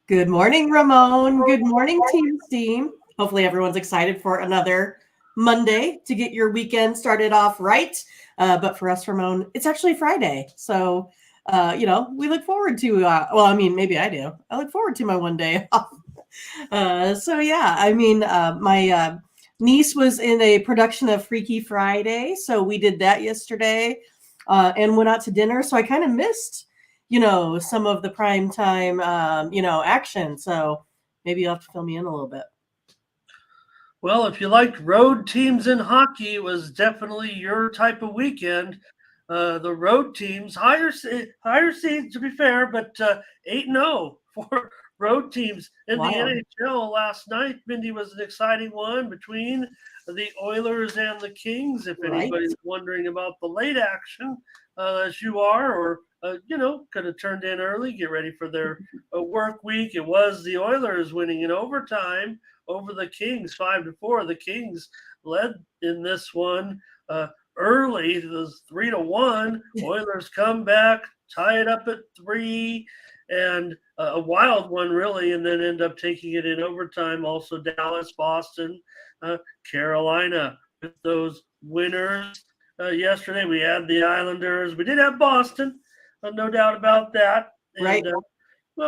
Good morning, Ramon. Good morning, Team Steam. Hopefully, everyone's excited for another Monday to get your weekend started off right. But for us, Ramon, it's actually Friday. So, we look forward to, maybe I do. I look forward to my one day off. My niece was in a production of Freaky Friday. So we did that yesterday and went out to dinner. So I kind of missed some of the prime time, action. So maybe you'll have to fill me in a little bit. Well, if you liked road teams in hockey, it was definitely your type of weekend. The road teams, higher seeds to be fair, but 8-0 for road teams in the NHL last night. Mindy, was an exciting one between the Oilers and the Kings. If anybody's wondering about the late action, as you are, or could have turned in early, get ready for their work week. It was the Oilers winning in overtime over the Kings, 5-4. The Kings led in this one early. It was 3-1. Oilers come back, tie it up at 3, and a wild one really, and then end up taking it in overtime. Also Dallas, Boston, Carolina with those winners. Yesterday we had the Islanders. We did have Boston, no doubt about that. And,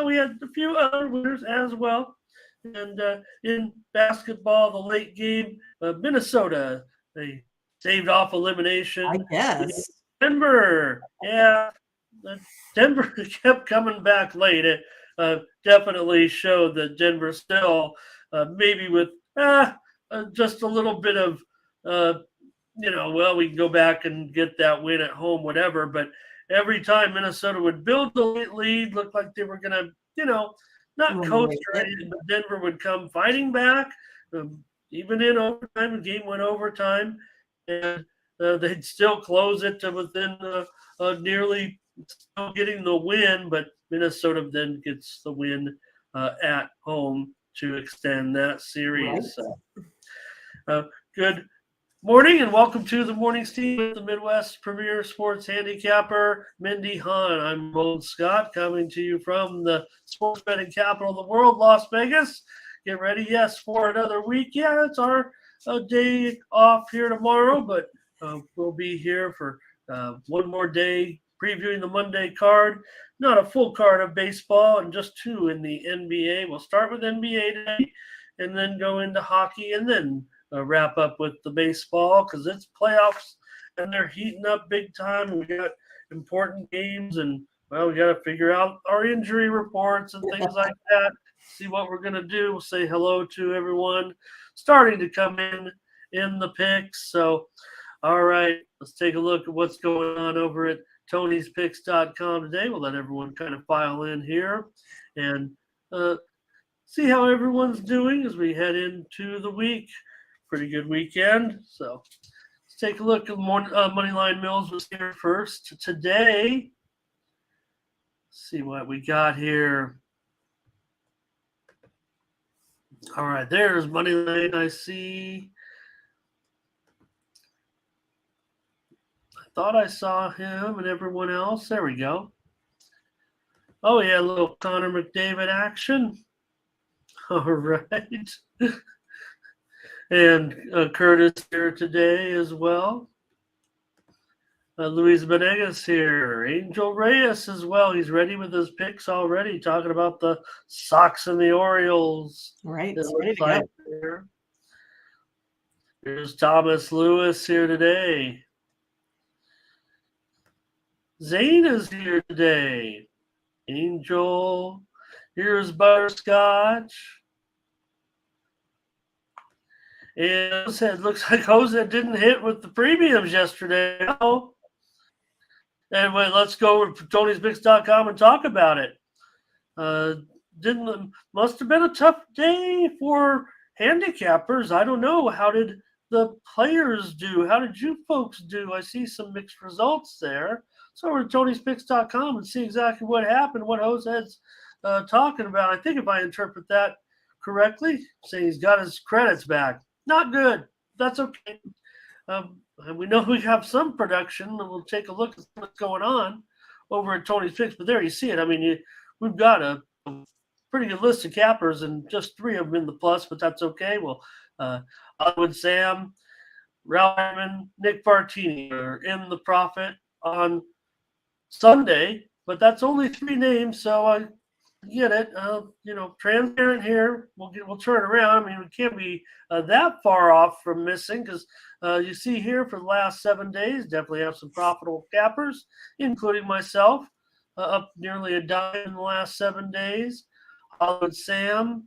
we had a few other winners as well. And in basketball, the late game, Minnesota, they saved off elimination. I guess. Denver, Denver kept coming back late. It definitely showed that Denver still, maybe with just a little bit of, we can go back and get that win at home, whatever. But every time Minnesota would build the lead, looked like they were going to, not coast or anything, but Denver would come fighting back, even in overtime. The game went overtime, and they'd still close it to within nearly still getting the win, but Minnesota then gets the win at home to extend that series. Good morning and welcome to the Morning Steam with the Midwest Premier Sports Handicapper, Mindy, Hahne. I'm Ramon Scott, coming to you from the sports betting capital of the world, Las Vegas. Get ready, for another week. Yeah, it's our day off here tomorrow, but we'll be here for one more day previewing the Monday card. Not a full card of baseball and just 2 in the NBA. We'll start with NBA today and then go into hockey and then wrap up with the baseball because it's playoffs and they're heating up big time. We got important games and, we got to figure out our injury reports and things like that. See what we're going to do. We'll say hello to everyone starting to come in the picks. So, all right, let's take a look at what's going on over at Tony'sPicks.com today. We'll let everyone kind of file in here and see how everyone's doing as we head into the week. Pretty good weekend. So let's take a look at Moneyline Mills was here first today. Let's see what we got here. All right, there's Moneyline. I see. I thought I saw him and everyone else. There we go. Oh, yeah, a little Connor McDavid action. All right. And Curtis here today as well. Luis Venegas here. Angel Reyes as well. He's ready with his picks already, talking about the Sox and the Orioles. Right. It's ready to go. Here's Thomas Lewis here today. Zane is here today. Angel. Here's Butterscotch. And it looks like Jose didn't hit with the premiums yesterday. Anyway, let's go to Tony'sPicks.com and talk about it. Must have been a tough day for handicappers. I don't know. How did the players do? How did you folks do? I see some mixed results there. So over to Tony'sPicks.com and see exactly what happened, what Jose's talking about. I think if I interpret that correctly, saying he's got his credits back. Not good. That's okay. We know we have some production, and we'll take a look at what's going on over at Tony's Picks. But there you see it. I mean, we've got a pretty good list of cappers, and just 3 of them in the plus, but that's okay. Well, Hollywood Sam, Ralph Hyman, Nick Bartini are in the profit on Sunday, but that's only 3 names, so I get it. Transparent here. We'll turn around. I mean, we can't be that far off from missing because you see here for the last 7 days, definitely have some profitable cappers, including myself, up nearly a dime in the last 7 days. Hollywood Sam,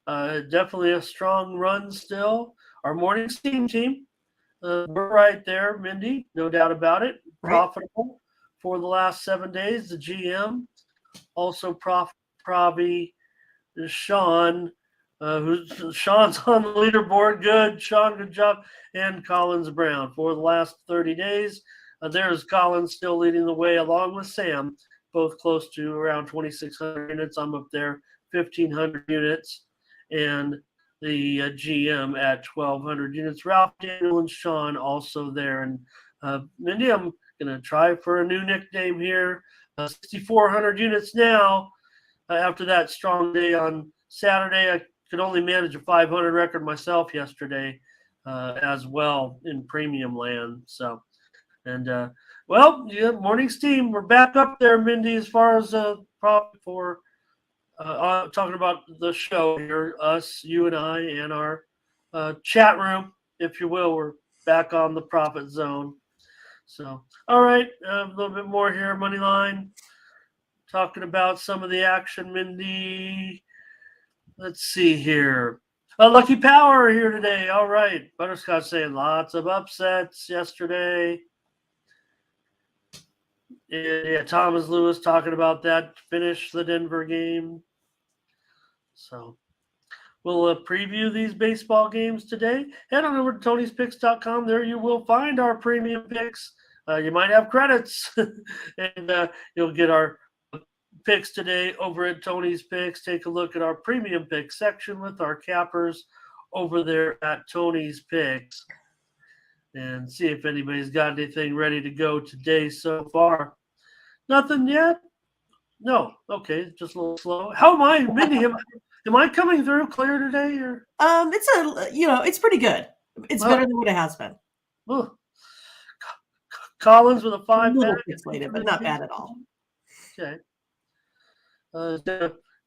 definitely a strong run still. Our morning steam team, we're right there, Mindy, no doubt about it. Right. Profitable for the last 7 days. The GM also Pravi, Sean, Sean's on the leaderboard. Good, Sean, good job. And Collins Brown for the last 30 days. There's Collins still leading the way along with Sam, both close to around 2,600 units. I'm up there, 1,500 units. And the GM at 1,200 units. Ralph, Daniel, and Sean also there. And Mindy, I'm going to try for a new nickname here. 6,400 units now. After that strong day on Saturday, I could only manage a 500 record myself yesterday as well in premium land. So, and morning steam. We're back up there, Mindy, as far as profit for talking about the show here, us, you and I, and our chat room, if you will. We're back on the profit zone. So, all right, a little bit more here, money line. Talking about some of the action, Mindy. Let's see here. Lucky Power here today. All right. Butterscotch saying lots of upsets yesterday. Yeah, Thomas Lewis talking about that to finish the Denver game. So we'll preview these baseball games today. Head on over to Tony'sPicks.com. There you will find our premium picks. You might have credits, and you'll get our picks today over at Tony's Picks. Take a look at our premium picks section with our cappers over there at Tony's Picks and see if anybody's got anything ready to go today so far. Nothing yet? No. Okay, just a little slow. How am I, Mindy? Am I coming through clear today? Or It's pretty good. It's better than what it has been. Collins with a 5 A little pack. pixelated, but not bad at all. Okay.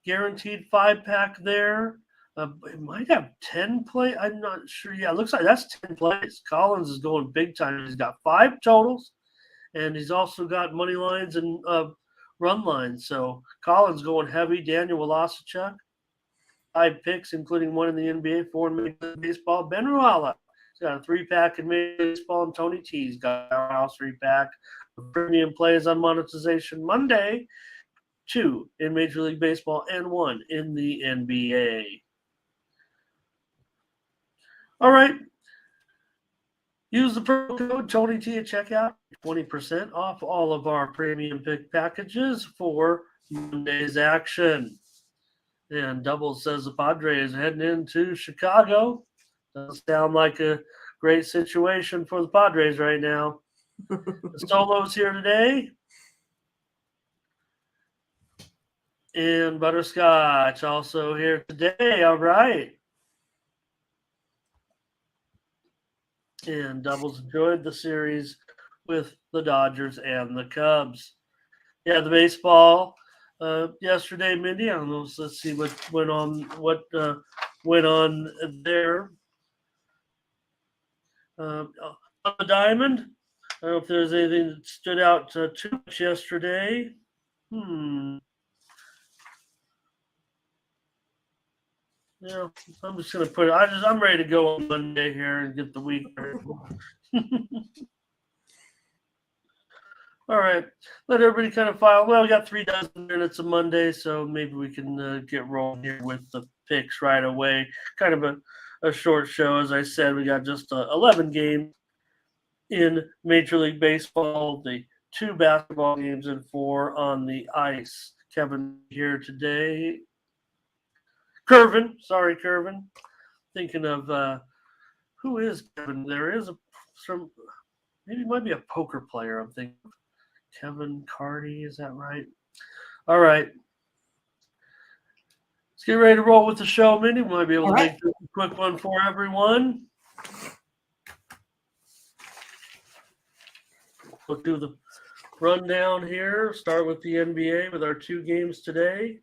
Guaranteed 5-pack there. It might have 10 play. I'm not sure. Yeah, it looks like that's 10 plays. Collins is going big time. He's got 5 totals, and he's also got money lines and run lines. So Collins going heavy. Daniel Wolosichuk, 5 picks, including 1 in the NBA, 4 in Major League Baseball. Ben Ruala, he's got a 3-pack in Major League Baseball, and Tony T's got a house 3-pack. Premium plays on monetization Monday. 2 in Major League Baseball and 1 in the NBA. All right. Use the promo code TonyT at checkout. 20% off all of our premium pick packages for Monday's action. And Double says the Padres heading into Chicago. Doesn't sound like a great situation for the Padres right now. The Solos here today. And Butterscotch also here today. All right. And Doubles enjoyed the series with the Dodgers and the Cubs. Yeah, the baseball yesterday, Mindy. I don't know. Let's see what went on. What went on there? On the diamond. I don't know if there's anything that stood out too much yesterday. Yeah, I'm just gonna put it. I'm ready to go on Monday here and get the week. All right, let everybody kind of file. Well, we got 3 dozen minutes of Monday, so maybe we can get rolling here with the picks right away. Kind of a short show, as I said. We got just 11 games in Major League Baseball, the 2 basketball games and 4 on the ice. Kevin here today. Curvin. Thinking of who is Kevin? There is maybe it might be a poker player. I'm thinking Kevin Cardy. Is that right? All right. Let's get ready to roll with the show, Mindy. We might be able All to right. make this a quick one for everyone. We'll do the rundown here. Start with the NBA with our 2 games today.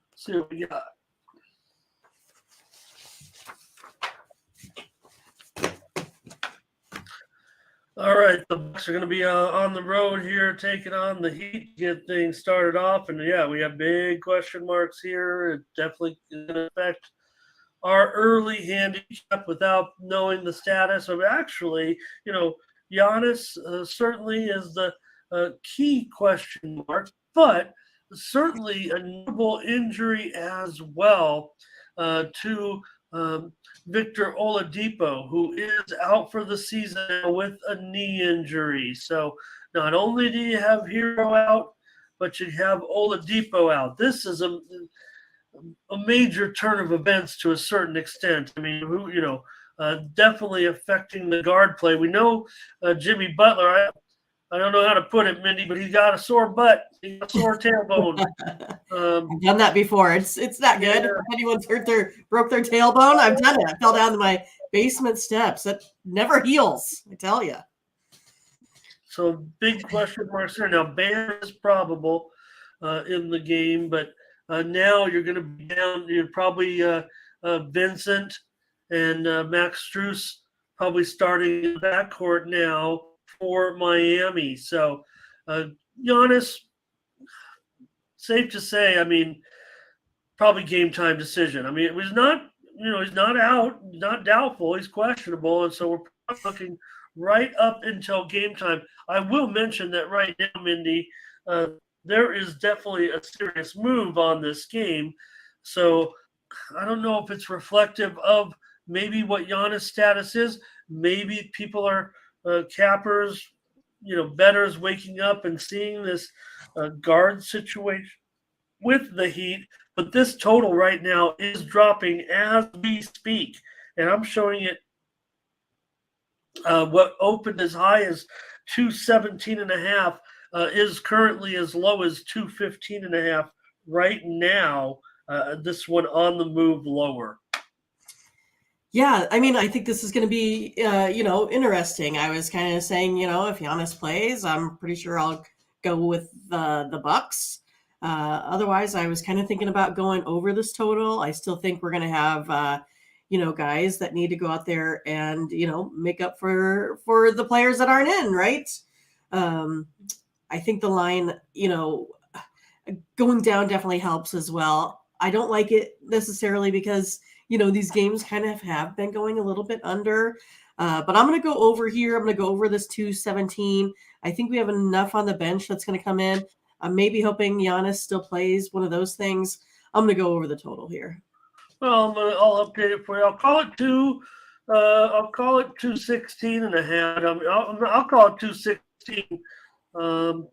Let's see what we got. All right, the Bucks are going to be on the road here, taking on the Heat, get things started off. And yeah, we have big question marks here. It definitely is going to affect our early handicap without knowing the status of actually, Giannis certainly is the key question mark, but certainly a notable injury as well to Victor Oladipo, who is out for the season with a knee injury. So not only do you have Hero out, but you have Oladipo out. This is a major turn of events to a certain extent. I mean, definitely affecting the guard play. We know Jimmy Butler. I don't know how to put it, Mindy, but he's got a sore butt. He's got a sore tailbone. I've done that before. It's not good. Yeah. If anyone's broke their tailbone, I've done it. I fell down to my basement steps. It never heals, I tell you. So big question marks there. Now, Bam is probable in the game, but now you're going to be down. You're probably Vincent and Max Strus probably starting in the backcourt now for Miami. So Giannis, safe to say, I mean, probably game time decision. I mean, it was not, he's not out, not doubtful, he's questionable, and so we're looking right up until game time. I will mention that right now, Mindy, there is definitely a serious move on this game. So I don't know if it's reflective of maybe what Giannis' status is. Maybe people are cappers, bettors waking up and seeing this guard situation with the Heat. But this total right now is dropping as we speak. And I'm showing it what opened as high as 217.5 is currently as low as 215.5 right now. This one on the move lower. Yeah, I mean, I think this is going to be, interesting. I was kind of saying, if Giannis plays, I'm pretty sure I'll go with the Bucks. Otherwise, I was kind of thinking about going over this total. I still think we're going to have, guys that need to go out there and, make up for the players that aren't in, right? I think the line, going down definitely helps as well. I don't like it necessarily because, these games kind of have been going a little bit under. But I'm going to go over here. I'm going to go over this 217. I think we have enough on the bench that's going to come in. I'm maybe hoping Giannis still plays one of those things. I'm going to go over the total here. Well, I'll update it for you. I'll call it 216.5. I'll call it 216.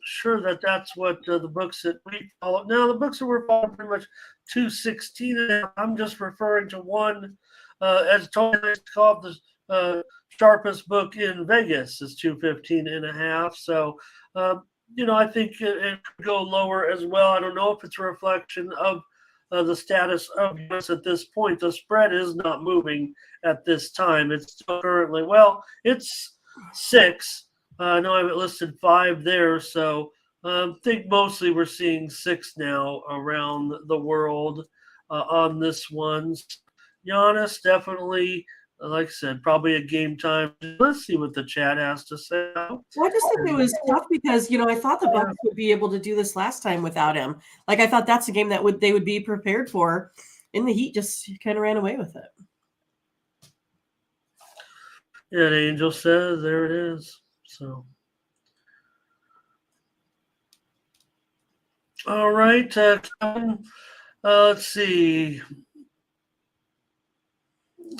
Sure that's what the books that we follow. Now the books that we're following pretty much 216. I'm just referring to one as Tony likes to call it the sharpest book in Vegas is 215.5. So I think it could go lower as well. I don't know if it's a reflection of the status of us at this point. The spread is not moving at this time. It's still currently, it's 6. I know I have it listed 5 there, so I think mostly we're seeing 6 now around the world on this one. Giannis, definitely, like I said, probably a game time. Let's see what the chat has to say. Well, I just think it was tough because, I thought the Bucks would be able to do this last time without him. Like, I thought that's a game that they would be prepared for, and the Heat just kind of ran away with it. Yeah, the Angel says there it is. So, all right, Kevin, let's see.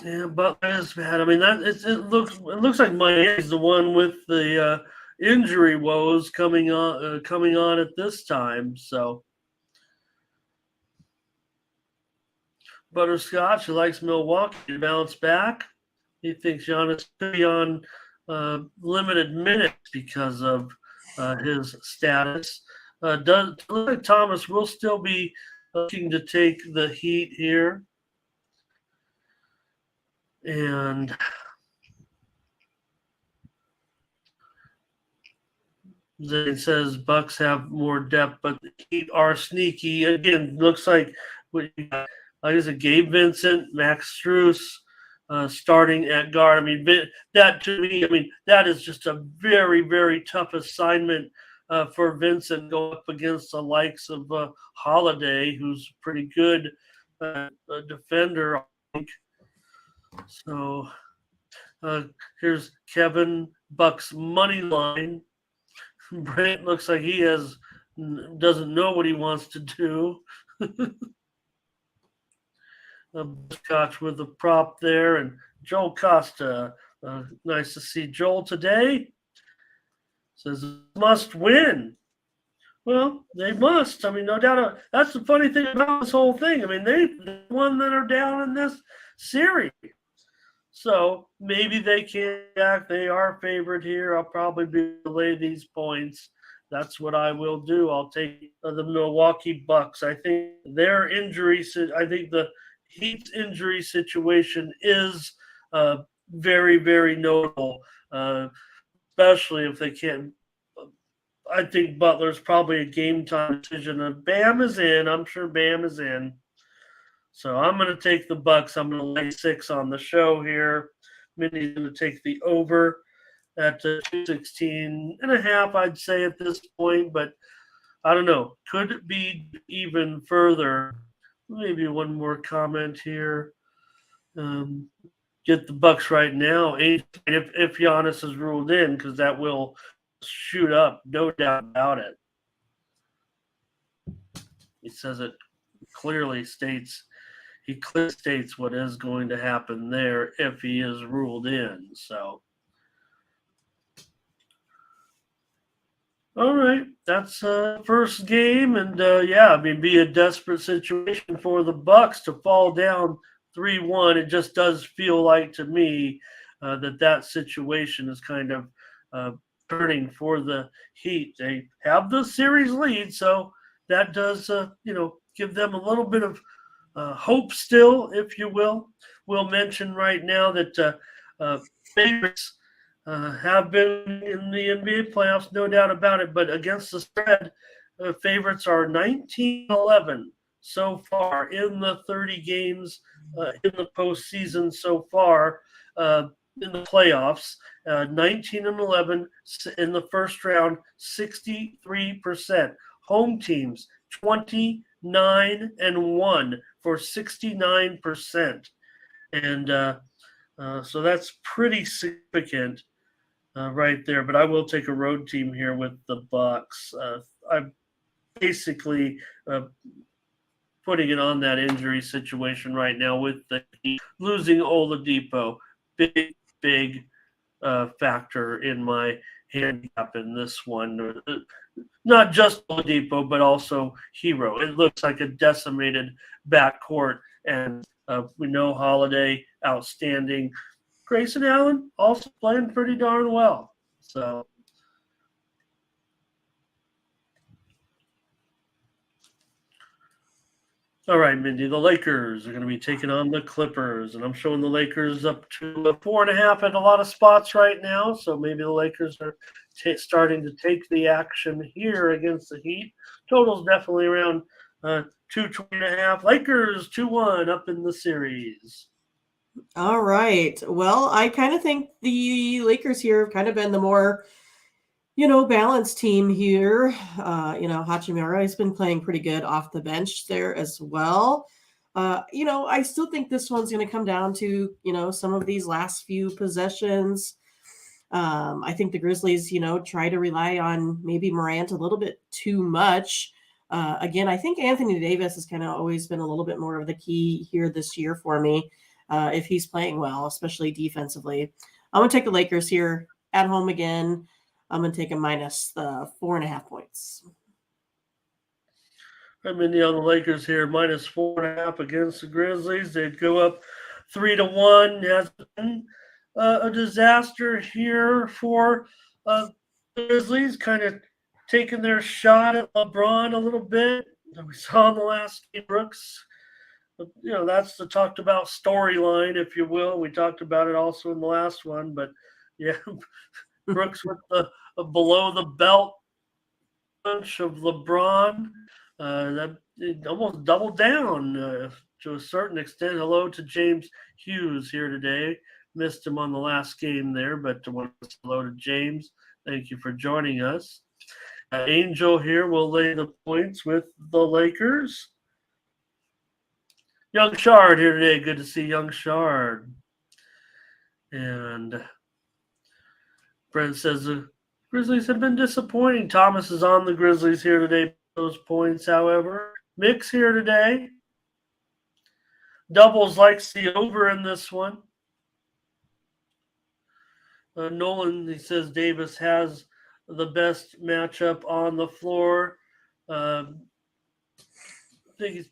Yeah, Butler is bad. I mean, it looks like Miami's the one with the injury woes coming on at this time. So, Butterscotch, who likes Milwaukee to bounce back. He thinks Giannis could be on limited minutes because of his status. Does look like Thomas will still be looking to take the Heat here. And Zane says Bucks have more depth, but the Heat are sneaky. Again, looks like what you got, like I said, Gabe Vincent, Max Strus starting at guard. I mean, that to me, I mean, that is just a very, very tough assignment for Vincent go up against the likes of Holiday, who's a pretty good defender. I think. So here's Kevin Buck's money line. Brent looks like he doesn't know what he wants to do. Scotch with the prop there, and Joel Costa. Nice to see Joel today. Says must win. Well, they must. I mean, no doubt. That's the funny thing about this whole thing. I mean, they're the one that are down in this series. So maybe they can back. They are favored here. I'll probably delay these points. That's what I will do. I'll take the Milwaukee Bucks. I think their injury. I think the Heat's injury situation is very, very notable, especially if they can't. I think Butler's probably a game time decision. And Bam is in. I'm sure Bam is in. So I'm going to take the Bucks. I'm going to lay 6 on the show here. Mindy's going to take the over at 216.5, I'd say at this point. But I don't know. Could it be even further? Maybe one more comment here. Get the Bucks right now. If Giannis is ruled in, because that will shoot up, no doubt about it. He says it clearly states. He clearly states what is going to happen there if he is ruled in. So, all right, that's first game, and yeah, I mean, be a desperate situation for the Bucks to fall down 3-1. It just does feel like to me that situation is kind of turning for the Heat. They have the series lead, so that does give them a little bit of hope still, if you will. We'll mention right now that favorites have been in the NBA playoffs, no doubt about it, but against the spread, favorites are 19-11 so far in the 30 games in the postseason so far in the playoffs. 19-11 in the first round, 63%. Home teams, 29-1 for 69%. And so that's pretty significant right there. But I will take a road team here with the Bucks. I'm basically putting it on that injury situation right now with the losing Oladipo. Big factor in my handicap in this one. Not just Oladipo, but also Hero. It looks like a decimated backcourt, and we know Holiday, outstanding. Grayson Allen also playing pretty darn well. So, all right, Mindy, the Lakers are going to be taking on the Clippers, and I'm showing the Lakers up to 4.5 at a lot of spots right now, so maybe the Lakers are starting to take the action here against the Heat. Total's definitely around 220.5. Lakers 2-1 up in the series. All right. Well, I kind of think the Lakers here have kind of been the more, balanced team here. Hachimura has been playing pretty good off the bench there as well. I still think this one's going to come down to, some of these last few possessions. I think the Grizzlies, try to rely on maybe Morant a little bit too much. Again, I think Anthony Davis has kind of always been a little bit more of the key here this year for me. If he's playing well, especially defensively. I'm going to take the Lakers here at home again. I'm going to take a minus the 4.5 points. I'm in on the Lakers here, minus 4.5 against the Grizzlies. They'd go up 3-1. Has been a disaster here for the Grizzlies. Kind of taking their shot at LeBron a little bit. We saw in the last game, Brooks. That's the talked about storyline, if you will. We talked about it also in the last one, but yeah, Brooks with the below the belt punch of LeBron. That it almost doubled down to a certain extent. Hello to James Hughes here today. Missed him on the last game there, but I want to say hello to James. Thank you for joining us. Angel here will lay the points with the Lakers. Young Shard here today. Good to see Young Shard. And Brent says the Grizzlies have been disappointing. Thomas is on the Grizzlies here today. Those points, however. Mix here today. Doubles likes the over in this one. Nolan, he says Davis has the best matchup on the floor. I think he's,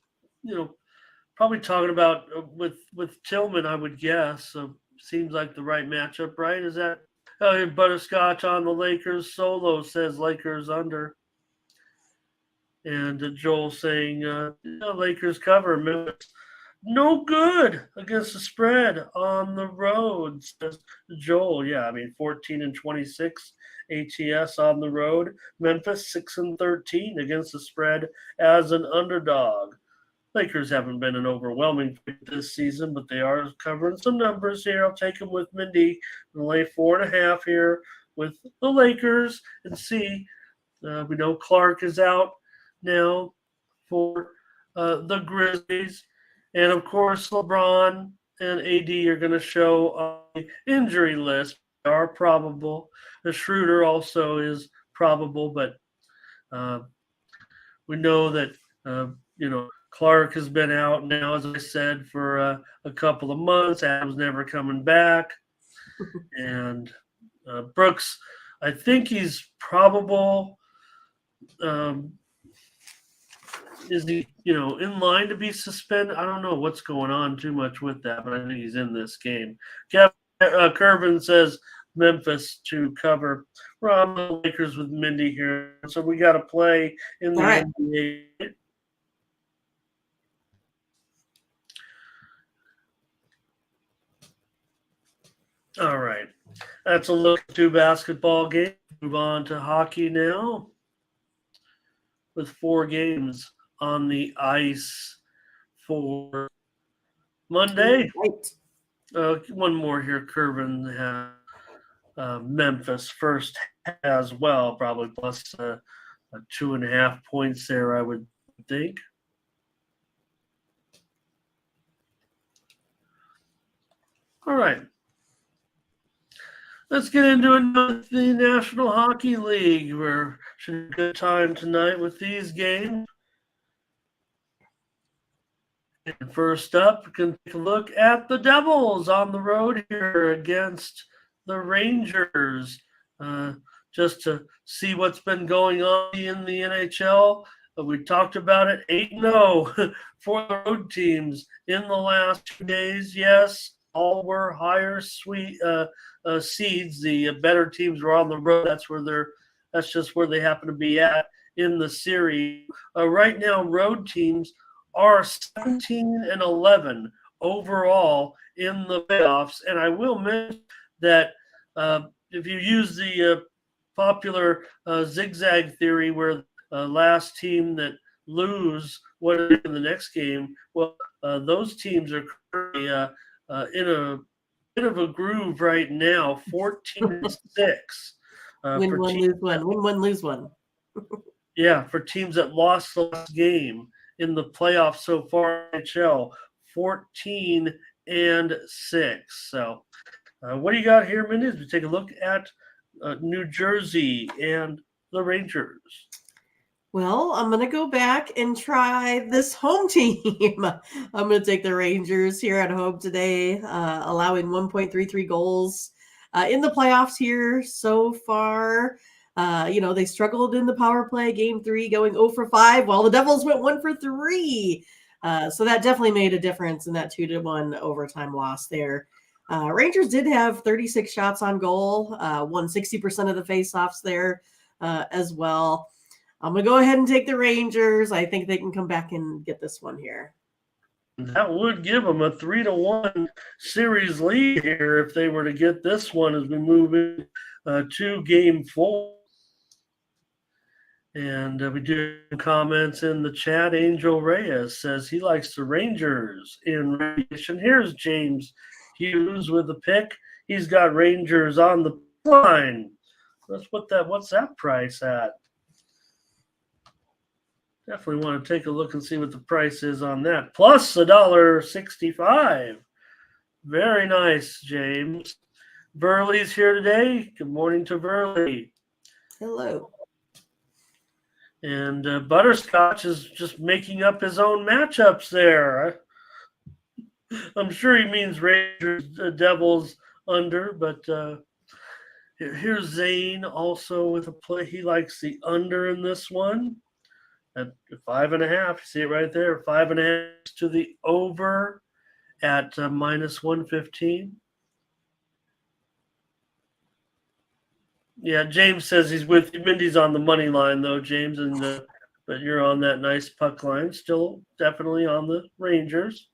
probably talking about with Tillman, I would guess. Seems like the right matchup, right? Is that Butterscotch on the Lakers? Solo says Lakers under. And Joel saying Lakers cover. Memphis no good against the spread on the road, says Joel. Yeah, 14 and 26 ATS on the road. Memphis 6 and 13 against the spread as an underdog. Lakers haven't been an overwhelming pick this season, but they are covering some numbers here. I'll take them with Mindy and lay 4.5 here with the Lakers and see. We know Clark is out now for the Grizzlies. And, of course, LeBron and AD are going to show on the injury list. They are probable. The Schroeder also is probable, but we know that, Clark has been out now, as I said, for a couple of months. Adam's never coming back. And Brooks, I think he's probable. Is he, in line to be suspended? I don't know what's going on too much with that, but I think he's in this game. Kevin Curvin says Memphis to cover. We're on the Lakers with Mindy here, so we got to play in the NBA. All right. That's a look at 2 basketball games. Move on to hockey now with 4 games on the ice for Monday. One more here. Curvin has Memphis first as well, probably plus 2.5 points there, I would think. All right. Let's get into the National Hockey League. We're having a good time tonight with these games. And first up, we can take a look at the Devils on the road here against the Rangers. Just to see what's been going on in the NHL. We talked about it, 8-0 for the road teams in the last 2 days. Yes, all were higher seeds. The better teams were on the road. That's just where they happen to be at in the series. Right now, road teams are 17 and 11 overall in the playoffs. And I will mention that if you use the popular zigzag theory, where last team that lose what in the next game, well, those teams are currently in a bit of a groove right now, 14-6. Win one, lose one. Win one, lose one. Yeah, for teams that lost the last game in the playoffs so far, NHL 14-6. So, what do you got here, Mindy? As we take a look at New Jersey and the Rangers. Well, I'm going to go back and try this home team. I'm going to take the Rangers here at home today, allowing 1.33 goals in the playoffs here so far. They struggled in the power play, game 3, going 0 for 5, while the Devils went 1 for 3. So that definitely made a difference in that 2-1 overtime loss there. Rangers did have 36 shots on goal, won 60% of the faceoffs there. as well. I'm going to go ahead and take the Rangers. I think they can come back and get this one here. That would give them a 3-1 series lead here if they were to get this one as we move in to Game 4. And we do comments in the chat. Angel Reyes says he likes the Rangers in regulation. Here's James Hughes with the pick. He's got Rangers on the line. What's that price at? Definitely want to take a look and see what the price is on that. Plus $1.65. Very nice, James. Burley's here today. Good morning to Burley. Hello. And Butterscotch is just making up his own matchups there. I'm sure he means Rangers, Devils under, but here's Zane also with a play. He likes the under in this one at 5.5. You see it right there, 5.5 to the over at minus 115. Yeah, James says he's with you. Mindy's on the money line, though, James, but you're on that nice puck line. Still definitely on the Rangers.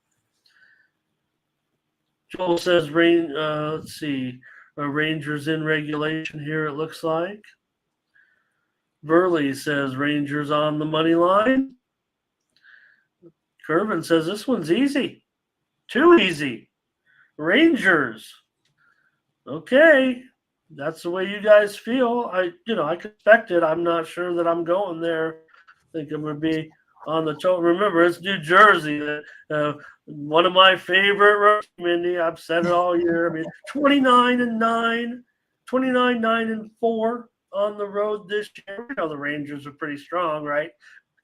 Joel says, let's see, Rangers in regulation here, it looks like. Burley says Rangers on the money line. Curvin says this one's easy. Too easy. Rangers. Okay. That's the way you guys feel. I expect it. I'm not sure that I'm going there. I think I'm going to be on the total. Remember, it's New Jersey. One of my favorite roads, Mindy. I've said it all year. I mean, 29-9, 29-9-4 on the road this year. You know the Rangers are pretty strong, right?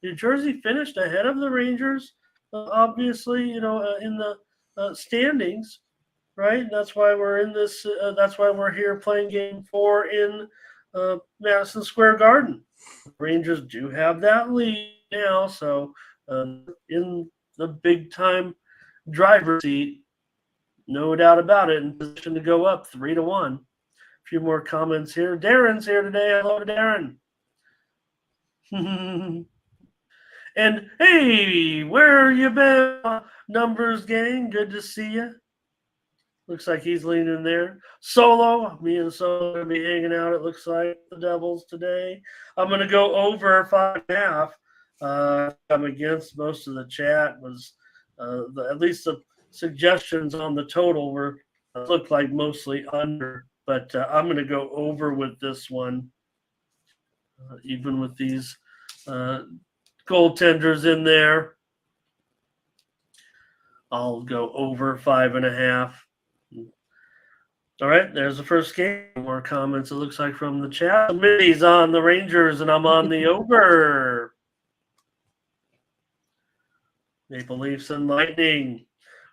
New Jersey finished ahead of the Rangers, obviously, in the standings. Right, that's why we're in this. That's why we're here playing Game 4 in Madison Square Garden. Rangers do have that lead now, so in the big-time driver's seat, no doubt about it, in position to go up 3-1. A few more comments here. Darren's here today. Hello to Darren. And hey, where you been, Numbers Gang? Good to see you. Looks like he's leaning there. Solo, me and Solo are going to be hanging out, it looks like, the Devils today. I'm going to go over 5.5. I'm against most of the chat. Was at least the suggestions on the total looked like mostly under. But I'm going to go over with this one, even with these goaltenders in there. I'll go over 5.5. All right, there's the first game. More comments, it looks like, from the chat. Mindy's on the Rangers, and I'm on the over. Maple Leafs and Lightning.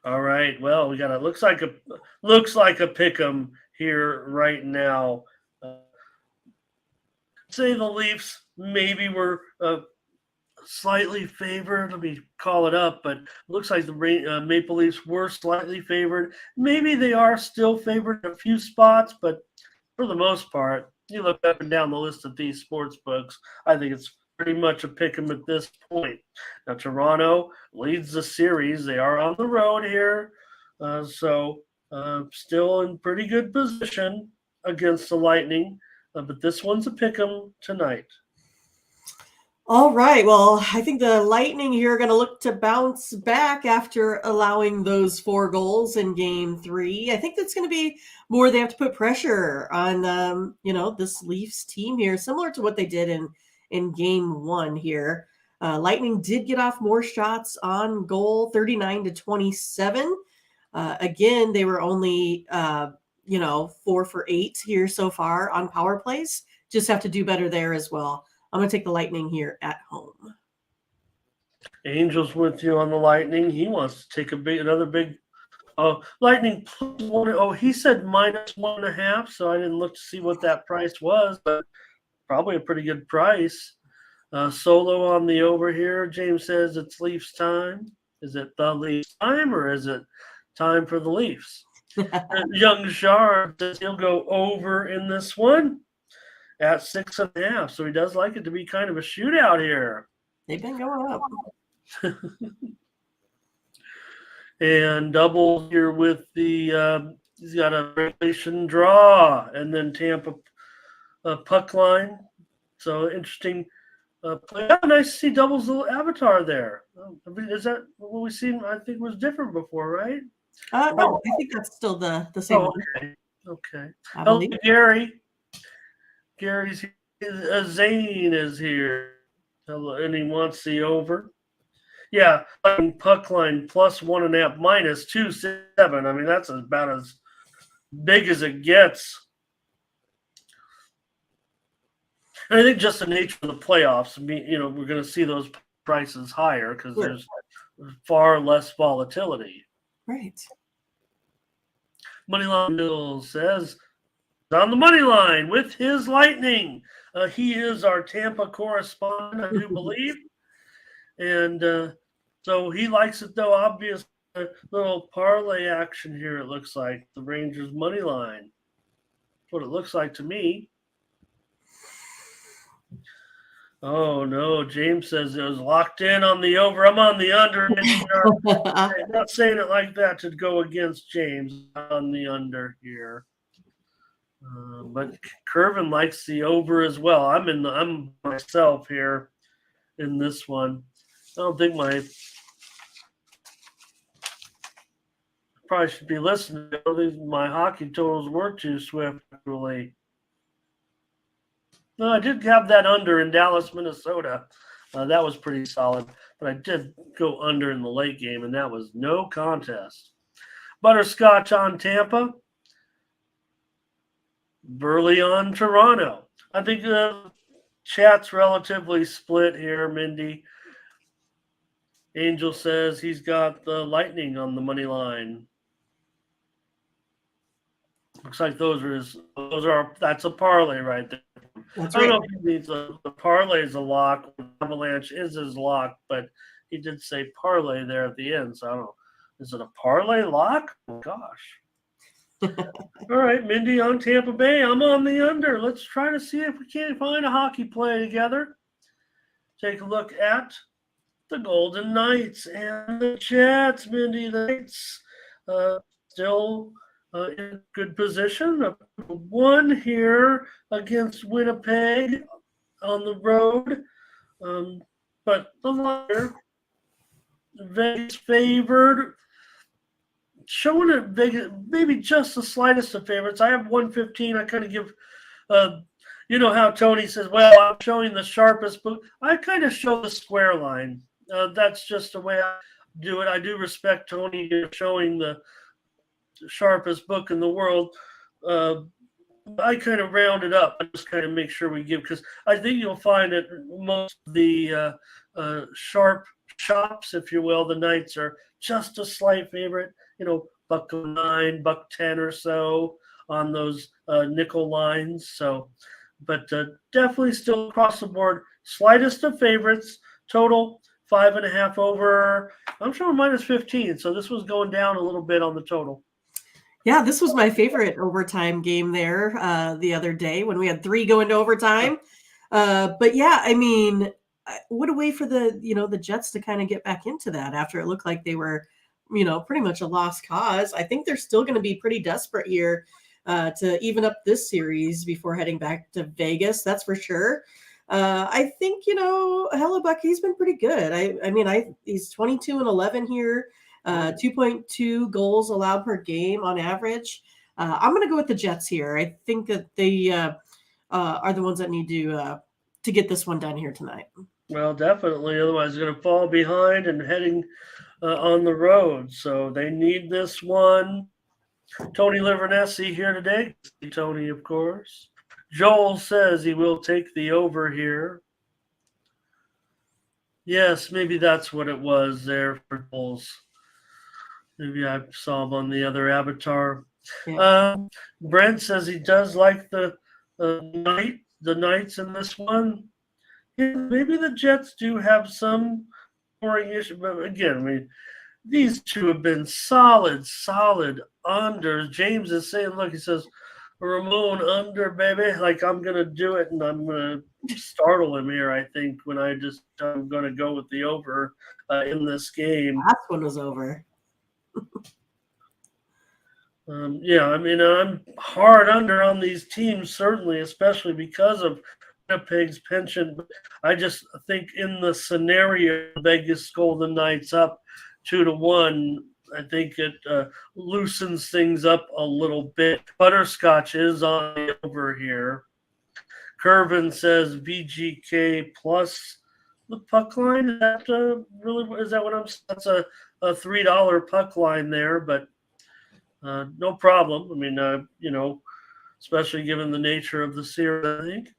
All right, well, we got looks like a pick 'em here right now. Say the Leafs maybe were slightly favored. Let me call it up, but it looks like the Maple Leafs were slightly favored. Maybe they are still favored in a few spots, but for the most part, you look up and down the list of these sports books, I think it's pretty much a pick 'em at this point. Now, Toronto leads the series. They are on the road here, so still in pretty good position against the Lightning, but this one's a pick 'em tonight. All right. Well, I think the Lightning here are going to look to bounce back after allowing those 4 goals in Game 3. I think that's going to be more. They have to put pressure on, this Leafs team here, similar to what they did in Game 1 here. Lightning did get off more shots on goal, 39-27. Again, they were only, 4 for 8 here so far on power plays. Just have to do better there as well. I'm going to take the Lightning here at home. Angel's with you on the Lightning. He wants to take another big Lightning plus 1. Oh, he said minus 1.5, so I didn't look to see what that price was, but probably a pretty good price. Solo on the over here. James says it's Leafs time. Is it the Leafs time, or is it time for the Leafs? Young Shar says he'll go over in this one. at 6.5. So he does like it to be kind of a shootout here. They've been going up. And double here with the he's got a regulation draw and then Tampa puck line. So interesting play. Oh, nice to see doubles little avatar there. Is that what we've seen? I think was different before, right? No, I think that's still the same one. Okay. I Hello, believe. Gary. Gary's here. Zane is here. Hello, and he wants the over. Yeah, puck line plus 1.5 minus 2.7. I mean, that's about as big as it gets. And I think just the nature of the playoffs, we're going to see those prices higher because there's far less volatility. Right. Moneyline Bill says on the money line with his Lightning. He is our Tampa correspondent, I do believe. And so he likes it, though, obvious little parlay action here, it looks like. The Rangers money line. That's what it looks like to me. Oh, no. James says it was locked in on the over. I'm on the under. I'm not saying it like that to go against James on the under here. But Curvin likes the over as well. I'm myself here in this one. I don't think probably should be listening. I don't think my hockey totals were too swift, actually. No, I did have that under in Dallas, Minnesota. That was pretty solid. But I did go under in the late game, and that was no contest. Butterscotch on Tampa. Burley on Toronto. I think the chat's relatively split here, Mindy. Angel says he's got the Lightning on the money line. Looks like that's a parlay right there. That's I don't right. know if he needs the parlay is a lock. Avalanche is his lock, but he did say parlay there at the end. So I don't know. Is it a parlay lock? Oh, gosh. All right, Mindy on Tampa Bay. I'm on the under. Let's try to see if we can't find a hockey play together. Take a look at the Golden Knights and the Jets. Mindy, the Knights still in good position. One here against Winnipeg on the road. But the line, Vegas favored. Showing it Vegas, maybe just the slightest of favorites. I have 115. I kind of give, how Tony says, well, I'm showing the sharpest book. I kind of show the square line. That's just the way I do it. I do respect Tony showing the sharpest book in the world. I kind of round it up. I just kind of make sure we give, because I think you'll find that most of the sharp shops, if you will, the Knights are just a slight favorite. $1.09, $1.10 or so on those nickel lines. So, but definitely still across the board, slightest of favorites. Total 5.5 over. I'm showing minus 15. So this was going down a little bit on the total. Yeah, this was my favorite overtime game there the other day when we had 3 go into overtime. But yeah, I mean, what a way for the Jets to kind of get back into that after it looked like they were, pretty much a lost cause. I think they're still going to be pretty desperate here to even up this series before heading back to Vegas. That's for sure. I think, Hellebuck, he's been pretty good. He's 22-11 here. 2.2 goals allowed per game on average. I'm going to go with the Jets here. I think that they are the ones that need to get this one done here tonight. Well, definitely. Otherwise, they're going to fall behind and heading on the road. So they need this one. Tony Livernessi here today. Tony, of course. Joel says he will take the over here. Yes, maybe that's what it was there for Bulls. Maybe I saw him on the other avatar. Yeah. Brent says he does like the Knights in this one. Yeah, maybe the Jets do have some scoring issue, but again, these two have been solid unders. James is saying, look, he says, Ramon under, baby. Like, I'm going to do it, and I'm going to startle him here, I think, when I'm going to go with the over in this game. Last one was over. Yeah, I mean, I'm hard under on these teams, certainly, especially because of Winnipeg's penchant. But I just think in the scenario, Vegas Golden Knights up 2-1. I think it loosens things up a little bit. Butterscotch is on the over here. Curvin says VGK plus the puck line. Is that really? Is that what I'm? That's a $3 puck line there, but no problem. I mean, especially given the nature of the series, I think.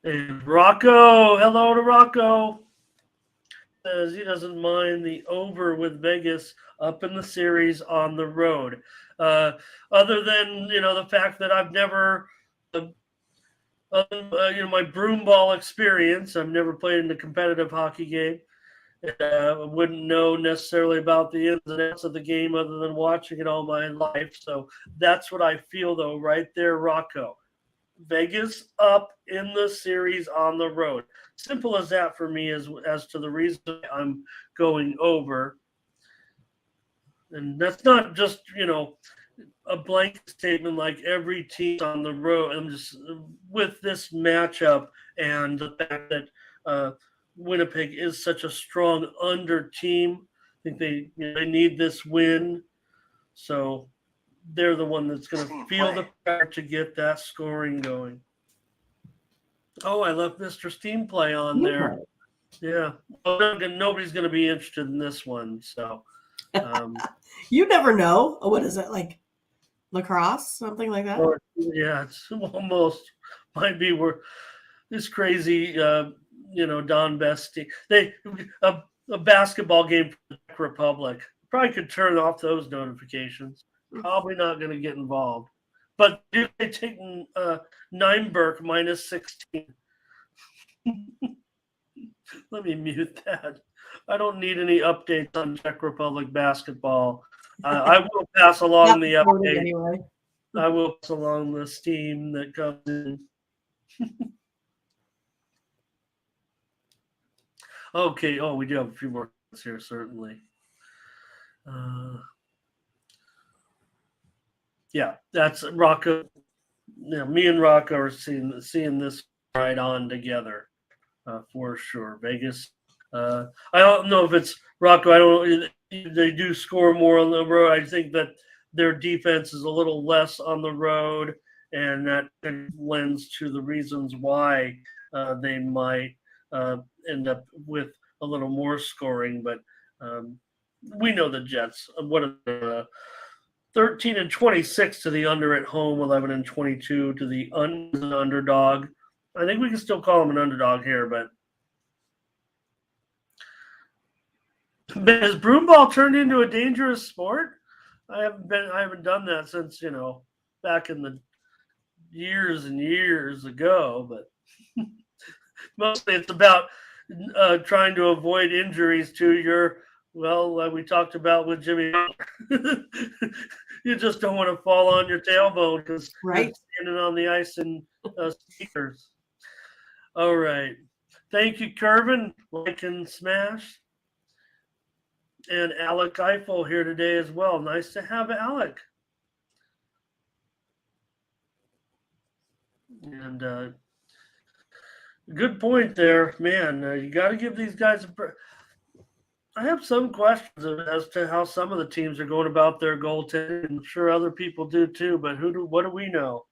And Rocco, hello to Rocco. Says he doesn't mind the over with Vegas up in the series on the road. Other than the fact that I've never, my broom ball experience, I've never played in a competitive hockey game. I wouldn't know necessarily about the ins and outs of the game other than watching it all my life. So that's what I feel, though, right there, Rocco. Vegas up in the series on the road. Simple as that for me as to the reason I'm going over. And that's not just, a blanket statement like every team on the road. I'm just with this matchup and the fact that Winnipeg is such a strong under team. I think they need this win. So they're the one that's going to feel the pressure to get that scoring going. Oh, I left Mr. Steam Play on there. Yeah. Well, nobody's going to be interested in this one. So you never know. What is it, like lacrosse? Something like that? Yeah, it's almost might be where this crazy, Don Bestie. A basketball game for the Czech Republic. Probably could turn off those notifications. Probably not going to get involved. But do they take Nienberg minus 16? Let me mute that. I don't need any updates on Czech Republic basketball. I will pass along the update. Anyway. I will pass along the steam that comes in. Okay. Oh, we do have a few more here, certainly. Yeah, that's Rocco. Me and Rocco are seeing this right on together for sure. Vegas. I don't know if it's Rocco. I don't. They do score more on the road. I think that their defense is a little less on the road, and that lends to the reasons why they might end up with a little more scoring. But we know the Jets. What are 13-26 to the under at home, 11-22 to the underdog. I think we can still call them an underdog here, but has broomball turned into a dangerous sport? I haven't done that since back in the years and years ago. But mostly it's about trying to avoid injuries to your. Well, like we talked about with Jimmy, you just don't want to fall on your tailbone because you're standing on the ice in sneakers. All right. Thank you, Curvin. Like and smash. And Alec Eiffel here today as well. Nice to have Alec. And good point there, man. You got to give these guys I have some questions as to how some of the teams are going about their goaltending. I'm sure other people do too, but what do we know?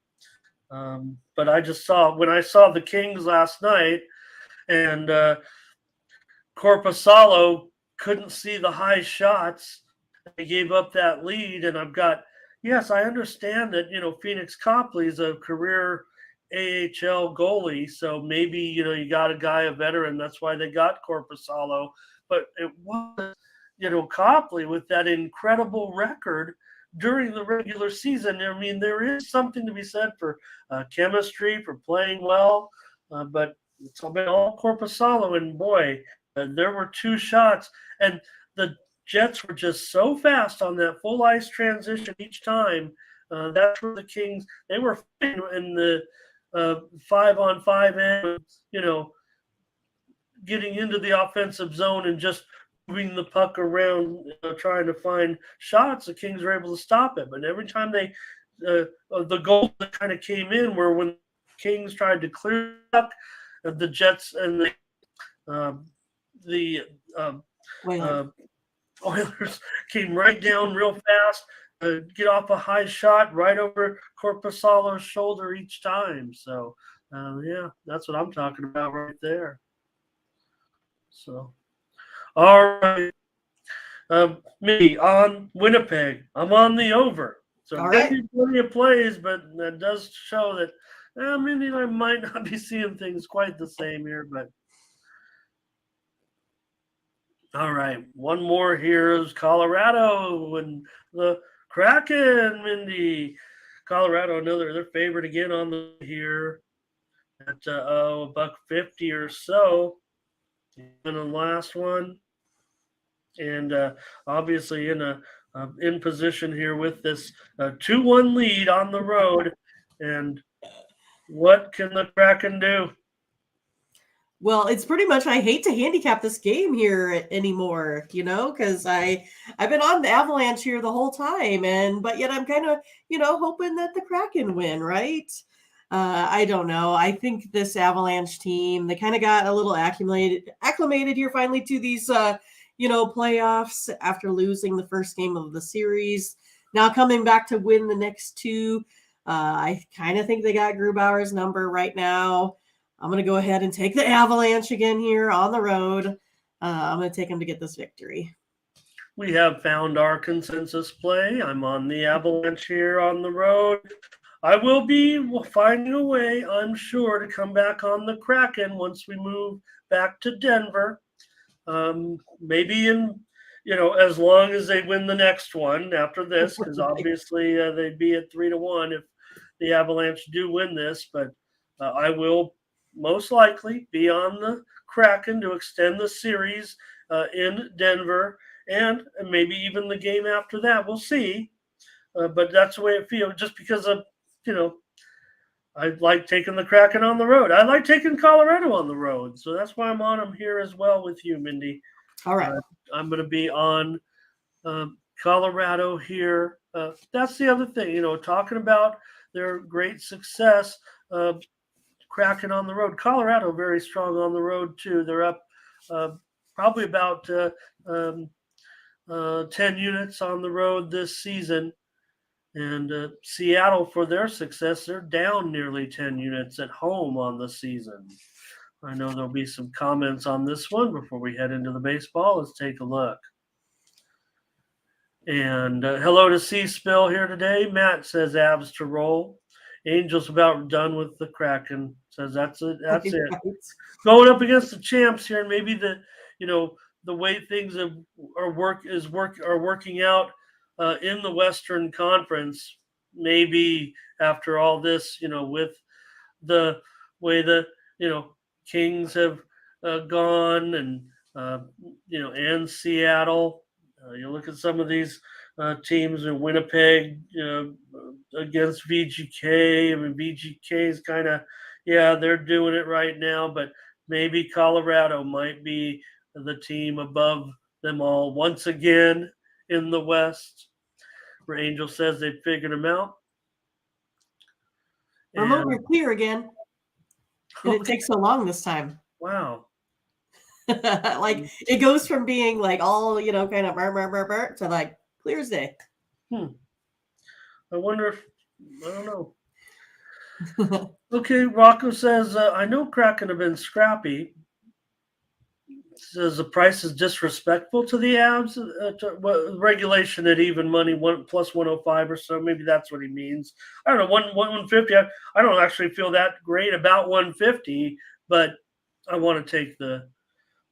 But I just saw when I saw the Kings last night, and Korpisalo couldn't see the high shots. They gave up that lead, and yes, I understand that Phoenix Copley is a career AHL goalie, so maybe you got a veteran. That's why they got Korpisalo. But it was, Copley with that incredible record during the regular season. I mean, there is something to be said for chemistry, for playing well, but it's been all Korpisalo, and boy, there were two shots. And the Jets were just so fast on that full ice transition each time. That's where the Kings, they were in the 5-on-5 end, getting into the offensive zone and just moving the puck around, trying to find shots. The Kings were able to stop it. But every time the goals that kind of came in were when the Kings tried to clear the puck, the Jets and the Oilers came right down real fast, get off a high shot right over Korpisalo's shoulder each time. So, that's what I'm talking about right there. So, all right. Me on Winnipeg. I'm on the over. So I'm getting plenty of plays, but that does show that Mindy and I might not be seeing things quite the same here, but all right. One more here is Colorado and the Kraken, Mindy. Colorado, another they're favored again on the here at $1.50 or so in the last one, and obviously in position here with this 2-1 lead on the road. And what can the Kraken do? Well, it's pretty much I hate to handicap this game here anymore, because I've been on the Avalanche here the whole time, but yet I'm kind of, hoping that the Kraken win, right? I don't know. I think this Avalanche team, they kind of got a little acclimated here finally to these, playoffs after losing the first game of the series. Now coming back to win the next two. I kind of think they got Grubauer's number right now. I'm going to go ahead and take the Avalanche again here on the road. I'm going to take them to get this victory. We have found our consensus play. I'm on the Avalanche here on the road. I will be finding a way, I'm sure, to come back on the Kraken once we move back to Denver. Maybe as long as they win the next one after this, because obviously they'd be at 3-1 if the Avalanche do win this. But I will most likely be on the Kraken to extend the series in Denver, and maybe even the game after that. We'll see. But that's the way it feels, just because of, I like taking the Kraken on the road. I like taking Colorado on the road. So that's why I'm on them here as well with you, Mindy. All right. I'm going to be on Colorado here. That's the other thing, talking about their great success. Kraken on the road. Colorado very strong on the road too. They're up probably about 10 units on the road this season. And Seattle, for their success, they're down nearly 10 units at home on the season. I know there'll be some comments on this one before we head into the baseball. Let's take a look. And hello to C-Spill here today. Matt says Avs to roll. Angels about done with the Kraken. Says that's it. That's it. Going up against the champs here, and maybe the way things are working out in the Western Conference. Maybe after all this, with the way the Kings have gone, and and Seattle. You look at some of these teams in Winnipeg, against VGK. I mean, VGK is kind of, they're doing it right now, but maybe Colorado might be the team above them all once again in the West, where Angel says they've figured them out. Remote clear again. And it takes so long this time. Wow. Like it goes from being like all, kind of burr, to like clear as day. I wonder if, I don't know. Okay, Rocco says, I know Kraken have been scrappy. Says the price is disrespectful to the Avs. Regulation at even money, plus 105 or so. Maybe that's what he means. I don't know, 150. I don't actually feel that great about 150, but I want to take the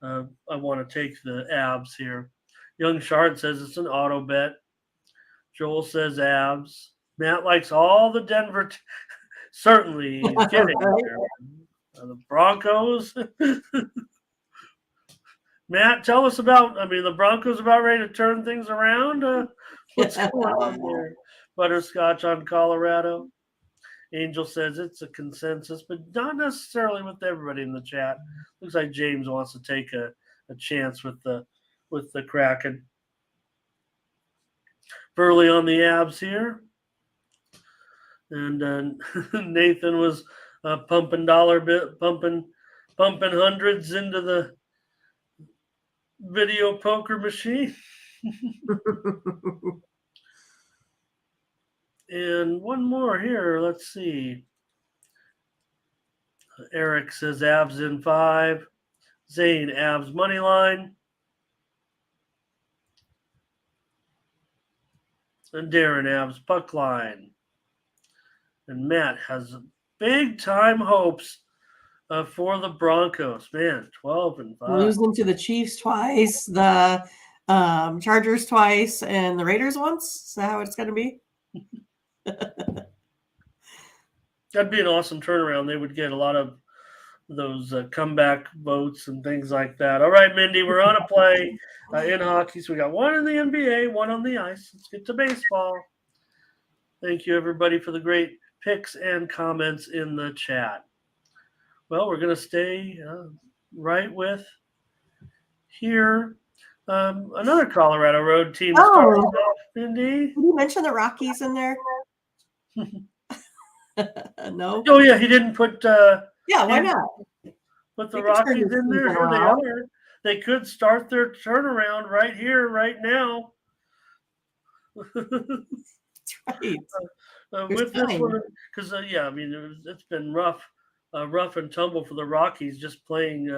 Avs here. Young Shard says it's an auto bet. Joel says Avs. Matt likes all the Denver. Certainly, he's kidding. The Broncos. Matt, tell us about. The Broncos about ready to turn things around. What's going on there? Butterscotch on Colorado. Angel says it's a consensus, but not necessarily with everybody in the chat. Looks like James wants to take a chance with the Kraken. Burley on the abs here. And Nathan was pumping hundreds into the video poker machine. And one more here. Let's see. Eric says abs in 5. Zane, abs money line. And Darren, abs puck line. And Matt has big time hopes for the Broncos. Man, 12-5. Losing to the Chiefs twice, the Chargers twice, and the Raiders once. Is that how it's going to be? That'd be an awesome turnaround. They would get a lot of those comeback votes and things like that. All right, Mindy, we're on a play in hockey. So we got one in the NBA, one on the ice. Let's get to baseball. Thank you, everybody, for the great picks and comments in the chat. Well, we're going to stay right with here. Another Colorado Road team starts off, Mindy. Did you mention the Rockies in there? No. Oh, yeah, he didn't put yeah, why not? Put the Rockies in there. Here they are. They could start their turnaround right here, right now. That's right. With this one, because it's been rough and tumble for the Rockies. Just playing,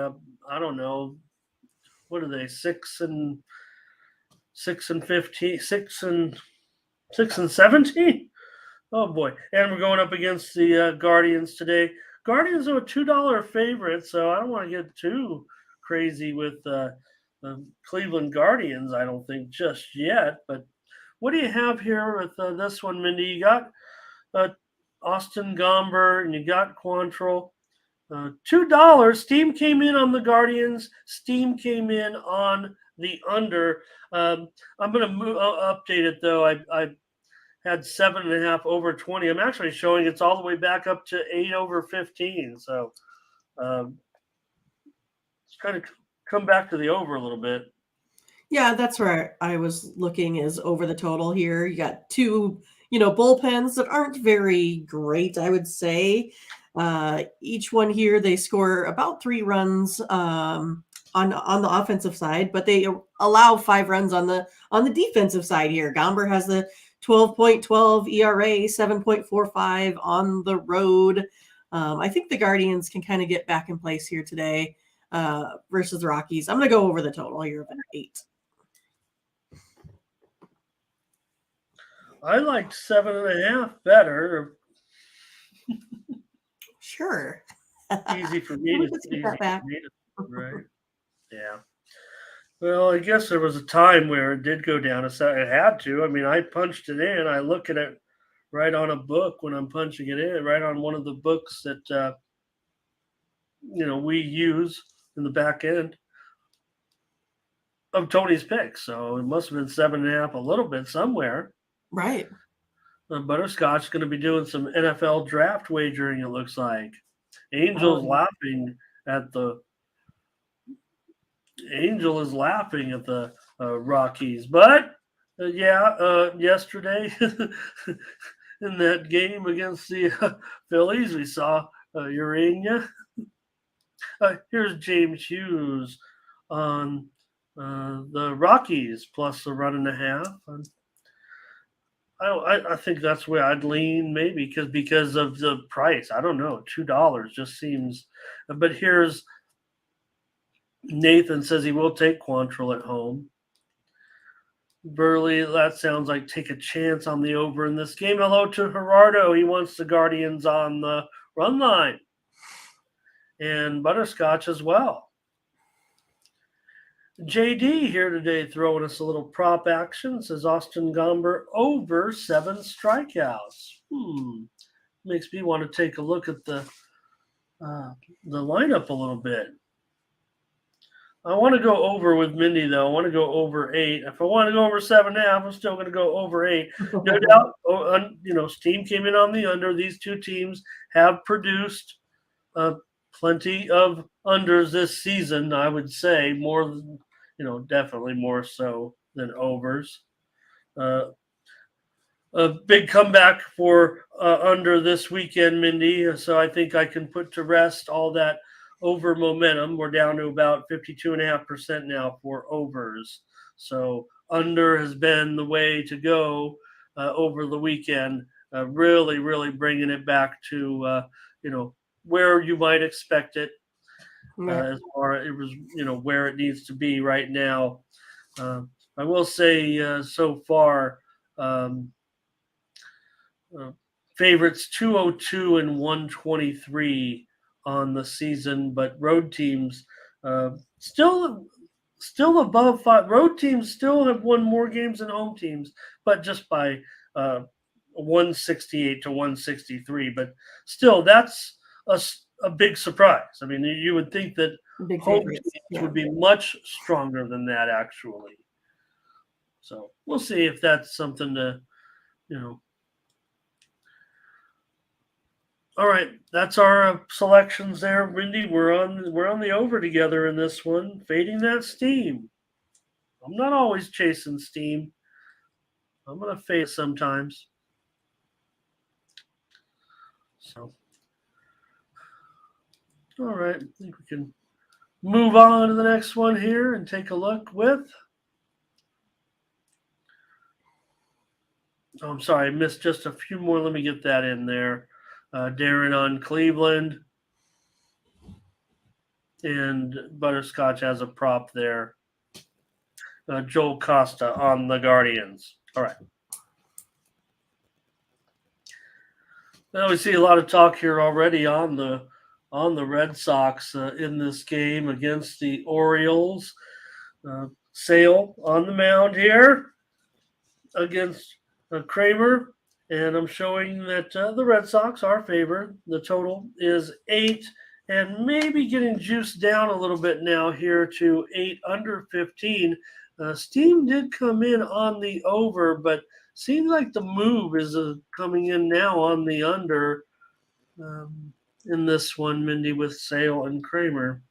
I don't know, what are they? 6-15, 6-17. Oh boy! And we're going up against the Guardians today. Guardians are a $2 favorite, so I don't want to get too crazy with the Cleveland Guardians. I don't think just yet. But what do you have here with this one, Mindy? You got Austin Gomber and you got Quantrill. $2. Steam came in on the Guardians. Steam came in on the under. I'm going to update it though. I had 7.5 over 20. I'm actually showing it's all the way back up to 8 over 15. So it's kind of come back to the over a little bit. Yeah, that's where I was looking, is over the total here. You got two, bullpens that aren't very great, I would say. Each one here, they score about 3 runs on the offensive side, but they allow 5 runs on the defensive side here. Gomber has the 12.12 ERA, 7.45 on the road. I think the Guardians can kind of get back in place here today versus the Rockies. I'm going to go over the total here of an 8. I liked 7.5 better. Sure. Easy for me to get that back. Right. Yeah. Well, I guess there was a time where it did go down. It had to. I punched it in. I look at it right on a book when I'm punching it in, right on one of the books that we use in the back end of Tony's picks. So it must have been 7.5 a little bit somewhere. Right. Butterscotch is going to be doing some NFL draft wagering, it looks like. Angel's laughing at the Rockies. But, yesterday in that game against the Phillies, we saw Urania. Here's James Hughes on the Rockies plus a 1.5. I think that's where I'd lean, maybe because of the price. I don't know, $2 just seems. But here's Nathan says he will take Quantrill at home. Burley, that sounds like take a chance on the over in this game. Hello to Gerardo. He wants the Guardians on the run line. And Butterscotch as well. JD here today throwing us a little prop action. Says Austin Gomber over 7 strikeouts. Makes me want to take a look at the lineup a little bit. I want to go over with Mindy, though. I want to go over 8. If I want to go over 7.5, I'm still going to go over 8. No doubt, Steam came in on the under. These two teams have produced plenty of unders this season, I would say, more than, definitely more so than overs. A big comeback for under this weekend, Mindy. So I think I can put to rest all that over momentum. We're down to about 52.5% now for overs. So under has been the way to go over the weekend. Really, really bringing it back to where you might expect it. As far as it was, where it needs to be right now. I will say so far. Favorites 202 and 123 on the season, but road teams still above 5. Road teams still have won more games than home teams, but just by 168 to 163. But still, that's a big surprise. I mean, you would think that home teams would be much stronger than that, actually. So we'll see if that's something to, All right, that's our selections there, Mindy. We're on the over together in this one, fading that steam. I'm not always chasing steam. I'm gonna fade sometimes. So, all right, I think we can move on to the next one here and take a look with. Oh, I'm sorry, I missed just a few more. Let me get that in there. Darren on Cleveland. And Butterscotch has a prop there. Joel Costa on the Guardians. All right. Now we see a lot of talk here already on the Red Sox in this game against the Orioles. Sale on the mound here against Kramer. And I'm showing that the Red Sox are favored. The total is 8, and maybe getting juiced down a little bit now here to 8 under 15. Steam did come in on the over, but seems like the move is coming in now on the under in this one, Mindy, with Sale and Kramer.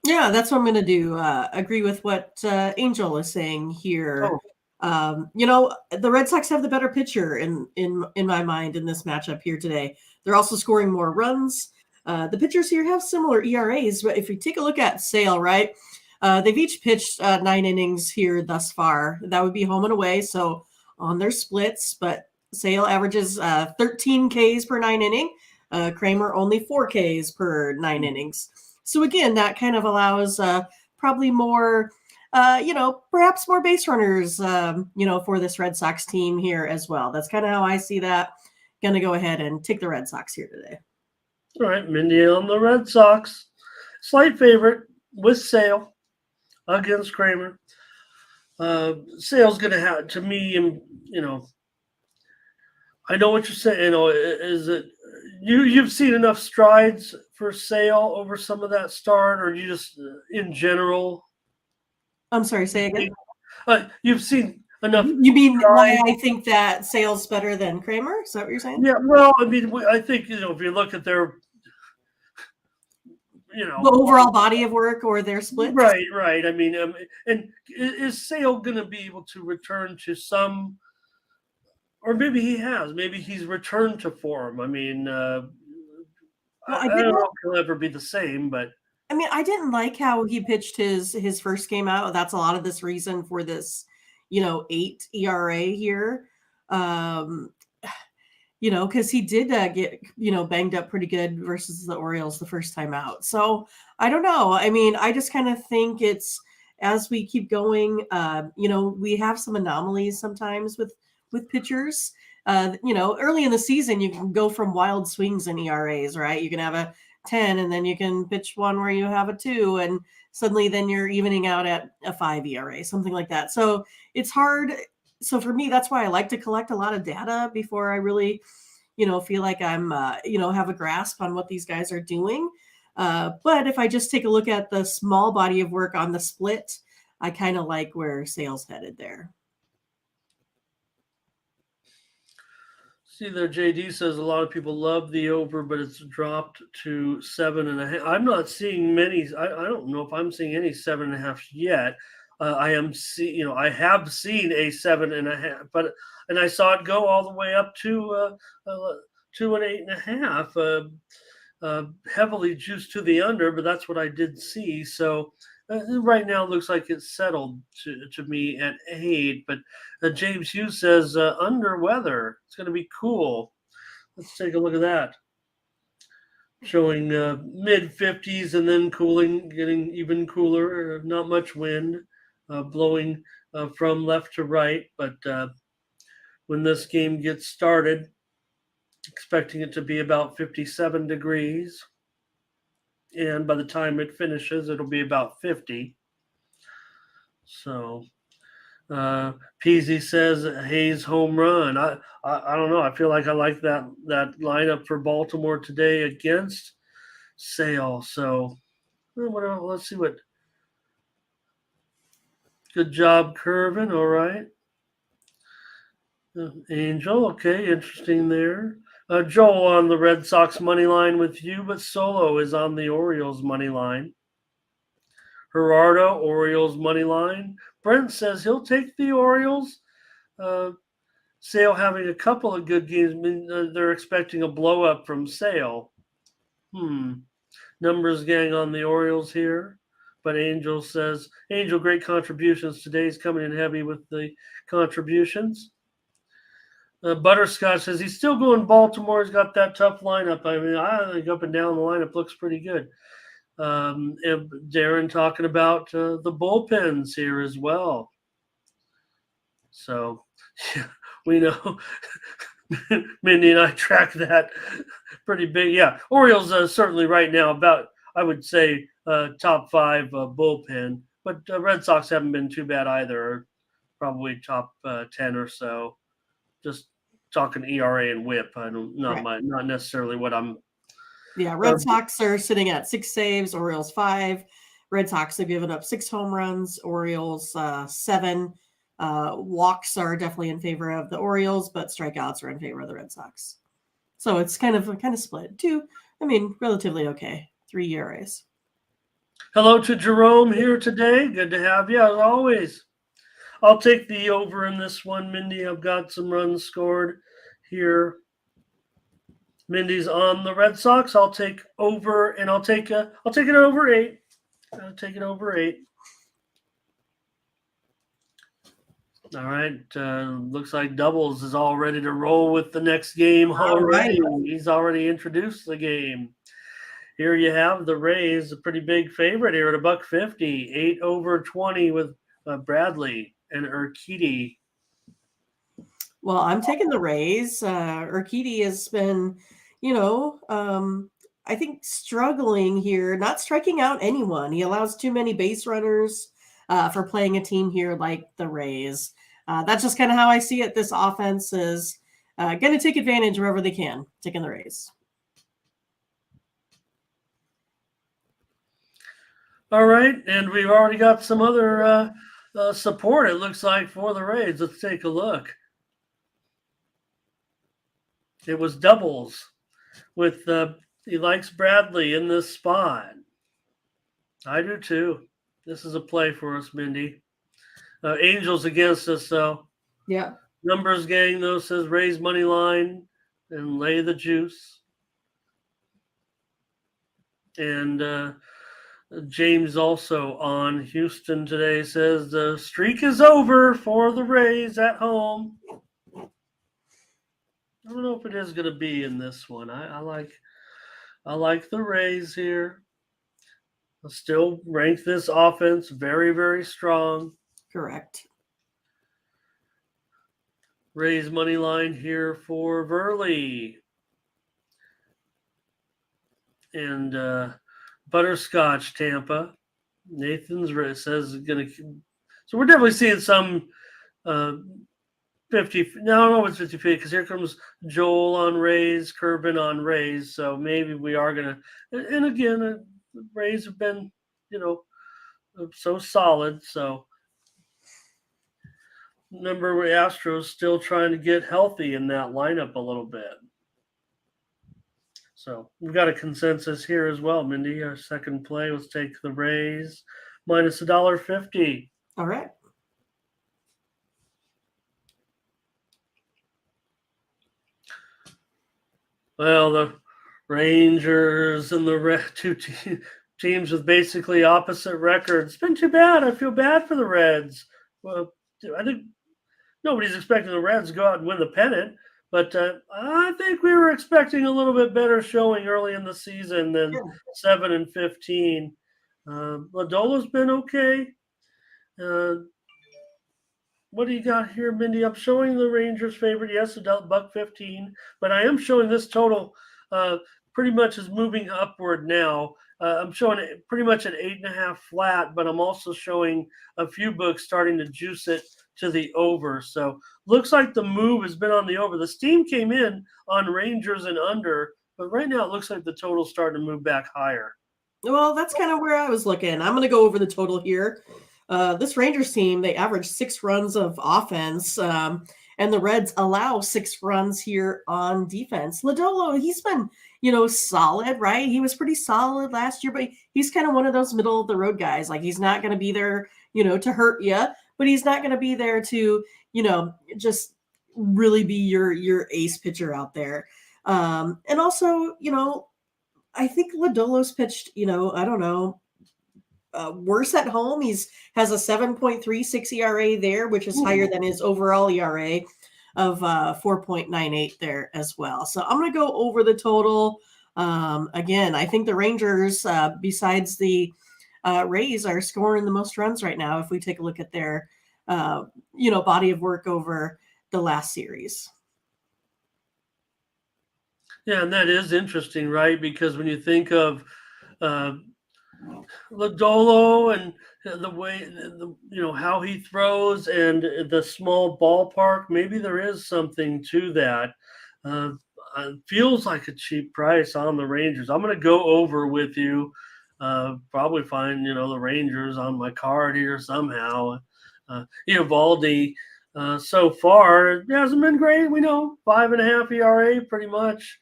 Yeah, that's what I'm going to do. Agree with what Angel is saying here. Oh. The Red Sox have the better pitcher in my mind in this matchup here today. They're also scoring more runs. The pitchers here have similar ERAs, but if you take a look at Sale, right, they've each pitched 9 innings here thus far. That would be home and away, so on their splits, but Sale averages 13 Ks per 9 inning. Kramer only 4 Ks per 9 innings. So again, that kind of allows probably more perhaps more base runners, for this Red Sox team here as well. That's kind of how I see that. Going to go ahead and take the Red Sox here today. All right, Mindy on the Red Sox. Slight favorite with Sale against Kramer. Sale's going to have, to me, I know what you're saying. Is it you've seen enough strides for Sale over some of that start, or you just in general? I'm sorry, say again. You've seen enough. You mean why I think that Sale's better than Kramer? Is that what you're saying? Yeah, well, I mean, I think, if you look at their, the overall body of work or their split. Right. I mean, and is Sale going to be able to return to some, or maybe he has, maybe he's returned to form. I mean, I don't know if he'll ever be the same, but. I mean, I didn't like how he pitched his first game out. That's a lot of this reason for this, 8 ERA here. Because he did get, banged up pretty good versus the Orioles the first time out. So I don't know. I mean, I just kind of think it's as we keep going, we have some anomalies sometimes with pitchers. Early in the season, you can go from wild swings in ERAs, right? You can have a 10 and then you can pitch one where you have a 2 and suddenly then you're evening out at a 5 ERA, something like that. So it's hard. So for me, that's why I like to collect a lot of data before I really, feel like I'm, have a grasp on what these guys are doing. But if I just take a look at the small body of work on the split, I kind of like where Sale's headed there. See there, JD says a lot of people love the over, but it's dropped to 7.5. I'm not seeing many. I don't know if I'm seeing any 7.5 yet. I am I have seen a 7.5, and I saw it go all the way up to an 8.5. Heavily juiced to the under, but that's what I did see. So right now it looks like it's settled to me at 8. But James Hughes says under weather. It's going to be cool. Let's take a look at that. Showing mid 50s and then cooling, getting even cooler. Not much wind blowing from left to right. But when this game gets started, expecting it to be about 57 degrees. And by the time it finishes, it'll be about 50. So Peasy says Hayes home run. I don't know. I feel like I like that lineup for Baltimore today against Sale. So let's see what. Good job, Curvin. All right. Angel. Okay, interesting there. Joel on the Red Sox money line with you, but Solo is on the Orioles money line. Gerardo, Orioles money line. Brent says he'll take the Orioles. Sale having a couple of good games. They're expecting a blow up from Sale. Numbers gang on the Orioles here. But Angel says, Angel, great contributions today. He's coming in heavy with the contributions. Butterscotch says he's still going Baltimore. He's got that tough lineup. I mean, I think up and down the lineup looks pretty good. Darren talking about the bullpens here as well. So, yeah, we know Mindy and I track that pretty big. Yeah, Orioles certainly right now about, I would say, top 5 bullpen. But Red Sox haven't been too bad either. Probably top 10 or so. Just talking ERA and WHIP. Not necessarily what I'm. Yeah, Red Sox are sitting at 6 saves, Orioles 5. Red Sox have given up 6 home runs, Orioles 7. Walks are definitely in favor of the Orioles, but strikeouts are in favor of the Red Sox. So it's kind of split. 2, relatively okay. 3 ERAs. Hello to Jerome here today. Good to have you as always. I'll take the over in this one, Mindy. I've got some runs scored here. Mindy's on the Red Sox. I'll take over, and I'll take it over 8. I'll take it over 8. All right. Looks like Doubles is all ready to roll with the next game already. Right. He's already introduced the game. Here you have the Rays, a pretty big favorite here at $1.50. 8 over 20 with Bradley and Urquidy. Well, I'm taking the Rays. Urquidy has been, I think struggling here, not striking out anyone. He allows too many base runners for playing a team here like the Rays. That's just kind of how I see it. This offense is going to take advantage wherever they can, taking the Rays. All right, and we've already got some other support, it looks like, for the Rays. Let's take a look. It was Doubles with he likes Bradley in this spot. I do too. This is a play for us, Mindy. Angels against us, though. Yeah. Numbers gang, though, says raise money line and lay the juice. And James also on Houston today says the streak is over for the Rays at home. I don't know if it is going to be in this one. I like the Rays here. I'll still rank this offense very, very strong. Correct. Rays money line here for Verley. And Butterscotch Tampa. Nathan's says going to. So we're definitely seeing some 50. No, I don't know if it's 50 because here comes Joel on Rays, Kerbin on Rays. So maybe we are going to. And again, the Rays have been, so solid. So remember, Astros still trying to get healthy in that lineup a little bit. So we've got a consensus here as well, Mindy. Our second play, let's take the Rays minus $1.50. All right. Well, the Rangers and the two teams with basically opposite records. It's been too bad. I feel bad for the Reds. Well, I think nobody's expecting the Reds to go out and win the pennant, but I think we were expecting a little bit better showing early in the season than 7-15. Lodolo's been okay. What do you got here, Mindy? I'm showing the Rangers favorite. Yes, $1.15, but I am showing this total pretty much is moving upward now. I'm showing it pretty much at 8.5 flat, but I'm also showing a few books starting to juice it to the over. So looks like the move has been on the over. The steam came in on Rangers and under, but right now it looks like the total's starting to move back higher. Well, that's kind of where I was looking. I'm going to go over the total here. This Rangers team, they average 6 runs of offense, and the Reds allow 6 runs here on defense. Lodolo, he's been, solid, right? He was pretty solid last year, but he's kind of one of those middle of the road guys. Like he's not going to be there, to hurt you, but he's not going to be there to, just really be your ace pitcher out there. And also, I think Lodolo's pitched, I don't know, worse at home. Has a 7.36 ERA there, which is higher than his overall ERA of 4.98 there as well. So I'm going to go over the total. Again, I think the Rangers, besides the Rays, are scoring the most runs right now if we take a look at their, body of work over the last series. Yeah, and that is interesting, right? Because when you think of Lodolo and the way, how he throws and the small ballpark, maybe there is something to that. Feels like a cheap price on the Rangers. I'm going to go over with you. Probably find, the Rangers on my card here somehow. Eovaldi, so far, it hasn't been great. We know 5.5 ERA pretty much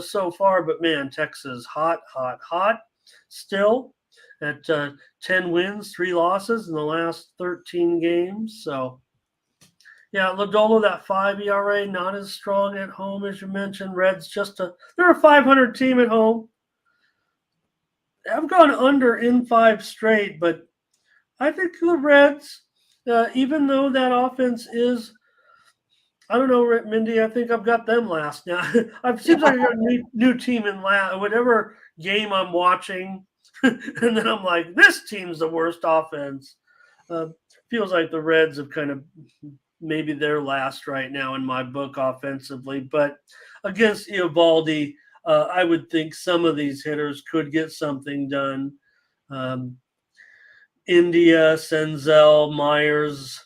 so far. But, man, Texas hot still at 10 wins, 3 losses in the last 13 games. So, yeah, Lodolo, that 5 ERA, not as strong at home as you mentioned. Reds they're a 500 team at home. I've gone under in 5 straight, but I think the Reds, even though that offense is, I don't know, Mindy, I think I've got them last now. It seems like I got a new team in last, whatever game I'm watching. And then I'm like, this team's the worst offense. Feels like the Reds have kind of maybe they're last right now in my book offensively. But against Eovaldi, I would think some of these hitters could get something done. India, Senzel, Myers,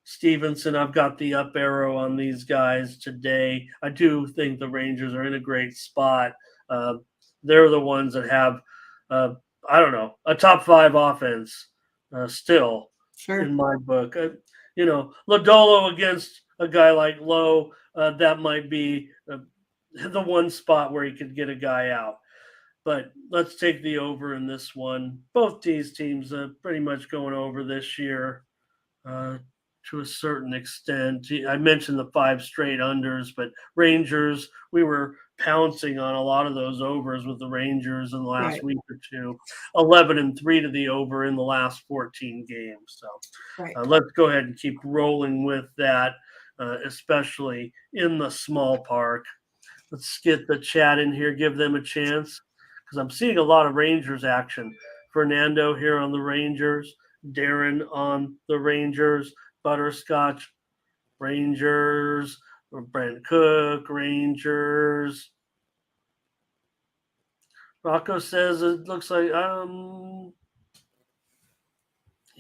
Stevenson, I've got the up arrow on these guys today. I do think the Rangers are in a great spot. They're the ones that have a top 5 offense still in my book. Lodolo against a guy like Lowe, that might be the one spot where he could get a guy out. But let's take the over in this one. Both these teams pretty much going over this year to a certain extent. I mentioned the 5 straight unders, but Rangers, we were pouncing on a lot of those overs with the Rangers in the last week or two. 11-3 to the over in the last 14 games. So let's go ahead and keep rolling with that, especially in the small park. Let's get the chat in here, give them a chance, because I'm seeing a lot of Rangers action. Fernando here on the Rangers, Darren on the Rangers, Butterscotch, Rangers, Brent Cook, Rangers. Rocco says it looks like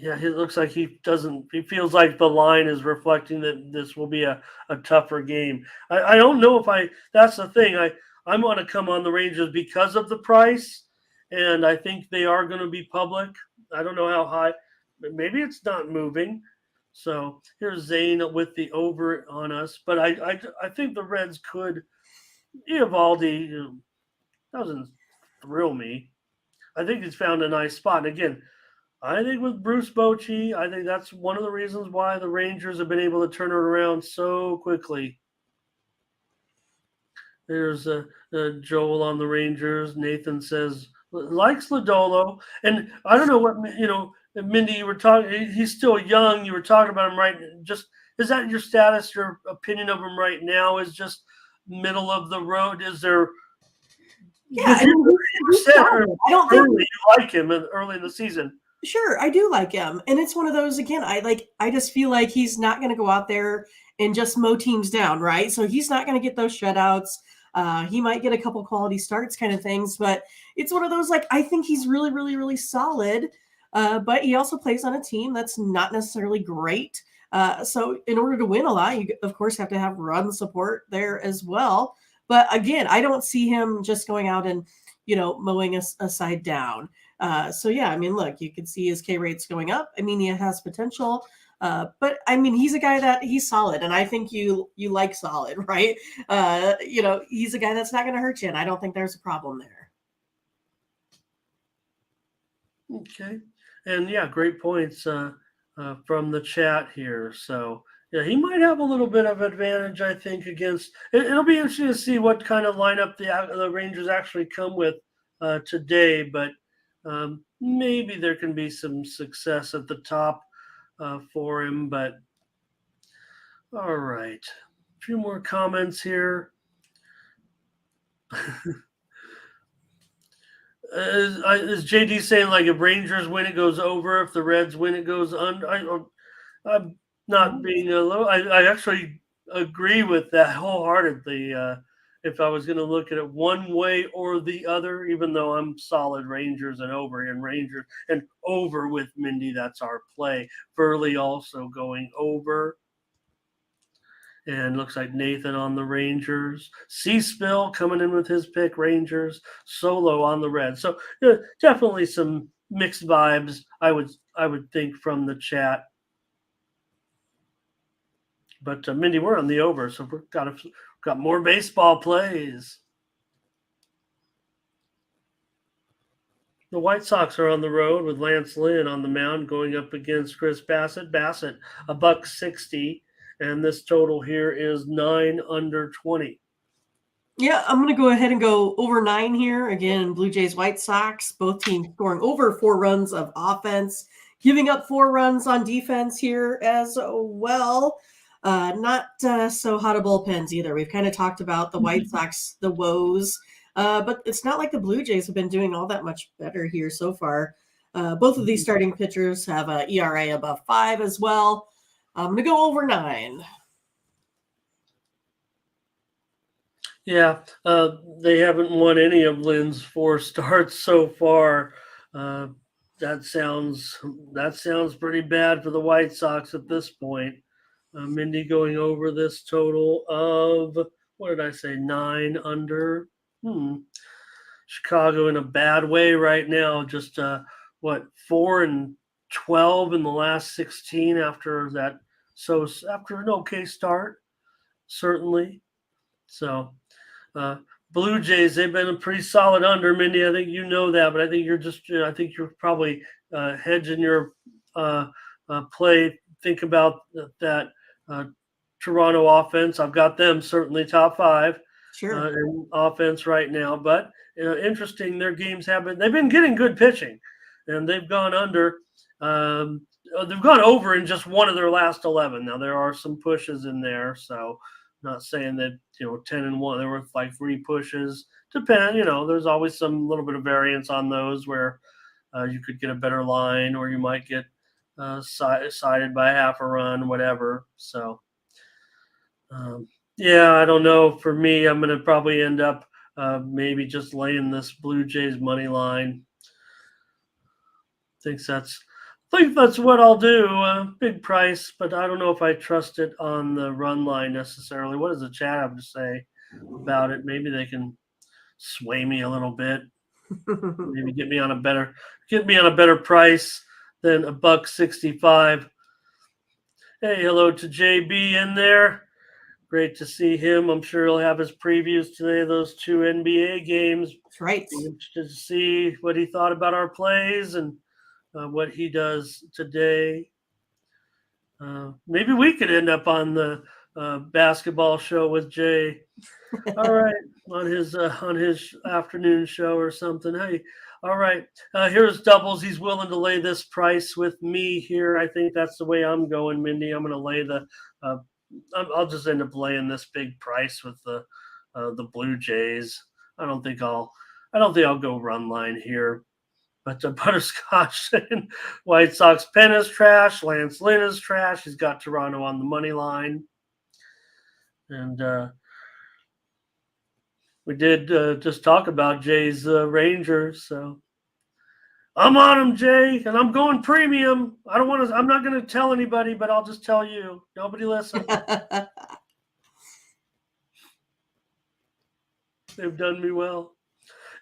Yeah, it looks like he doesn't. He feels like the line is reflecting that this will be a tougher game. I don't know if I. That's the thing. I'm going to come on the Rangers because of the price, and I think they are going to be public. I don't know how high. But maybe it's not moving. So here's Zane with the over on us, but I think the Reds could. Eovaldi, doesn't thrill me. I think he's found a nice spot. And again, I think with Bruce Bochy, I think that's one of the reasons why the Rangers have been able to turn it around so quickly. There's Joel on the Rangers. Nathan says likes Lodolo, and I don't know what Mindy. You were talking. He's still young. You were talking about him, right? Just is that your status? Your opinion of him right now is just middle of the road. Is there? Yeah, Because you said I don't think early you like him early in the season. Sure, I do like him. And it's one of those again, I just feel like he's not going to go out there and just mow teams down, right? So he's not going to get those shutouts. He might get a couple quality starts kind of things, but it's one of those like I think he's really, really, really solid. But he also plays on a team that's not necessarily great. So in order to win a lot, you of course have to have run support there as well. But again, I don't see him just going out and mowing a side down. So yeah, I mean, look, you can see his K rates going up. I mean, he has potential, but I mean, he's a guy that he's solid, and I think you like solid, right? He's a guy that's not going to hurt you, and I don't think there's a problem there. Okay, and yeah, great points from the chat here. So yeah, he might have a little bit of advantage, I think, against. It'll be interesting to see what kind of lineup the Rangers actually come with today, but. Maybe there can be some success at the top for him, but all right. A few more comments here. Is JD saying like if Rangers win, it goes over? If the Reds win, it goes under? I'm not being a little. I actually agree with that wholeheartedly. If I was going to look at it one way or the other, even though I'm solid Rangers and Rangers and over with Mindy, that's our play. Furley also going over. And looks like Nathan on the Rangers. C-Spill coming in with his pick, Rangers. Solo on the Reds. So definitely some mixed vibes, I would think, from the chat. But Mindy, we're on the over, so we've got more baseball plays. The White Sox are on the road with Lance Lynn on the mound going up against Chris Bassett. Bassett, $1.60, and this total here is 9 under 20. Yeah, I'm going to go ahead and go over 9 here. Again, Blue Jays, White Sox, both teams scoring over 4 runs of offense, giving up 4 runs on defense here as well. Not so hot of bullpens either. We've kind of talked about the White Sox, the woes, but it's not like the Blue Jays have been doing all that much better here so far. Both of these starting pitchers have an ERA above 5 as well. I'm going to go over 9. Yeah, they haven't won any of Lynn's 4 starts so far. That sounds pretty bad for the White Sox at this point. Mindy going over this total of, what did I say, 9 under? Chicago in a bad way right now. Just 4 and 12 in the last 16 after that. So after an okay start, certainly. So Blue Jays, they've been a pretty solid under, Mindy. I think you know that, but I think you're probably hedging your play. Think about that Toronto offense. I've got them certainly top 5 in offense right now. But interesting, their games they've been getting good pitching, and they've gone under. They've gone over in just one of their last 11. Now there are some pushes in there, so not saying that 10 and 1. There were like 3 pushes. Depend, there's always some little bit of variance on those where you could get a better line, or you might get sided by half a run, whatever. So, yeah, I don't know. For me, I'm going to probably end up maybe just laying this Blue Jays money line. I think think that's what I'll do. Big price, but I don't know if I trust it on the run line necessarily. What does the chat have to say about it? Maybe they can sway me a little bit. Maybe get me on a better price than $1.65. Hey, hello to JB in there. Great to see him. I'm sure he'll have his previews today of those 2 NBA games. That's right. Be interested to see what he thought about our plays and what he does today. Maybe we could end up on the basketball show with Jay. All right, on his afternoon show or something. Hey, all right. Here's doubles. He's willing to lay this price with me here. I think that's the way I'm going, Mindy. I'm going to lay the. I'll just end up laying this big price with the Blue Jays. I don't think I'll go run line here. But Butterscotch saying White Sox pen is trash. Lance Lynn is trash. He's got Toronto on the money line. And we did just talk about Jay's Rangers. So I'm on him, Jay, and I'm going premium. I'm not going to tell anybody, but I'll just tell you. Nobody listen. They've done me well.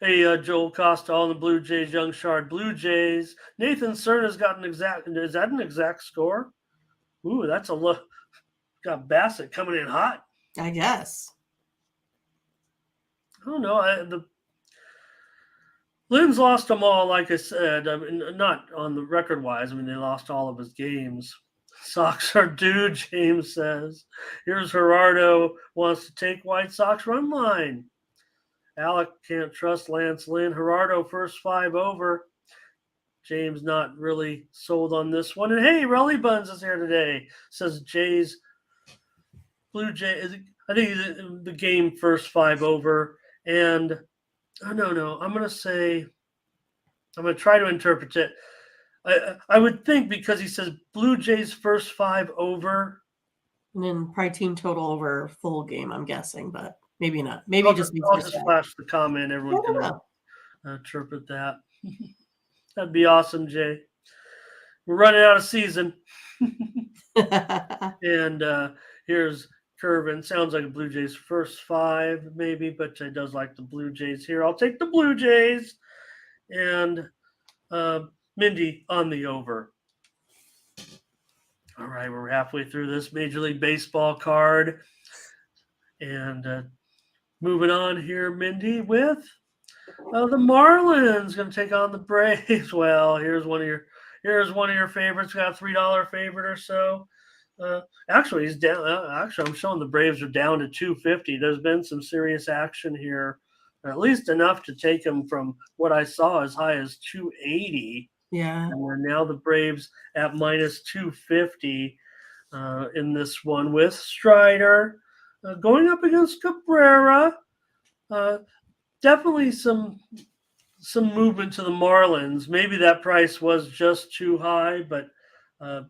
Hey, Joel Costa on the Blue Jays, Young Shard Blue Jays. Nathan Cerna's got is that an exact score? Ooh, that's a look. Got Bassett coming in hot. I guess. I don't know. Lynn's lost them all, like I said. I mean, not on the record-wise. I mean, they lost all of his games. Sox are due, James says. Here's Gerardo wants to take White Sox run line. Alec can't trust Lance Lynn. Gerardo first 5 over. James not really sold on this one. And hey, Raleigh Buns is here today. Says Jays. Blue Jays. I think the game first 5 over. And no. I'm going to try to interpret it. I would think because he says Blue Jays first 5 over. And then probably team total over full game, I'm guessing, but maybe not. Maybe I'll just flash the comment. Everyone can interpret that. That'd be awesome, Jay. We're running out of season. And here's Curvin. Sounds like a Blue Jays first 5, maybe, but Jay does like the Blue Jays here. I'll take the Blue Jays. And Mindy on the over. All right, we're halfway through this Major League Baseball card. And moving on here, Mindy, with the Marlins going to take on the Braves. Well, here's one of your favorites. Got a $3 favorite or so. Actually, he's down. I'm showing the Braves are down to 250. There's been some serious action here, at least enough to take him from what I saw as high as 280. Yeah. And now the Braves at minus 250 in this one with Strider going up against Cabrera. Definitely some movement to the Marlins. Maybe that price was just too high, but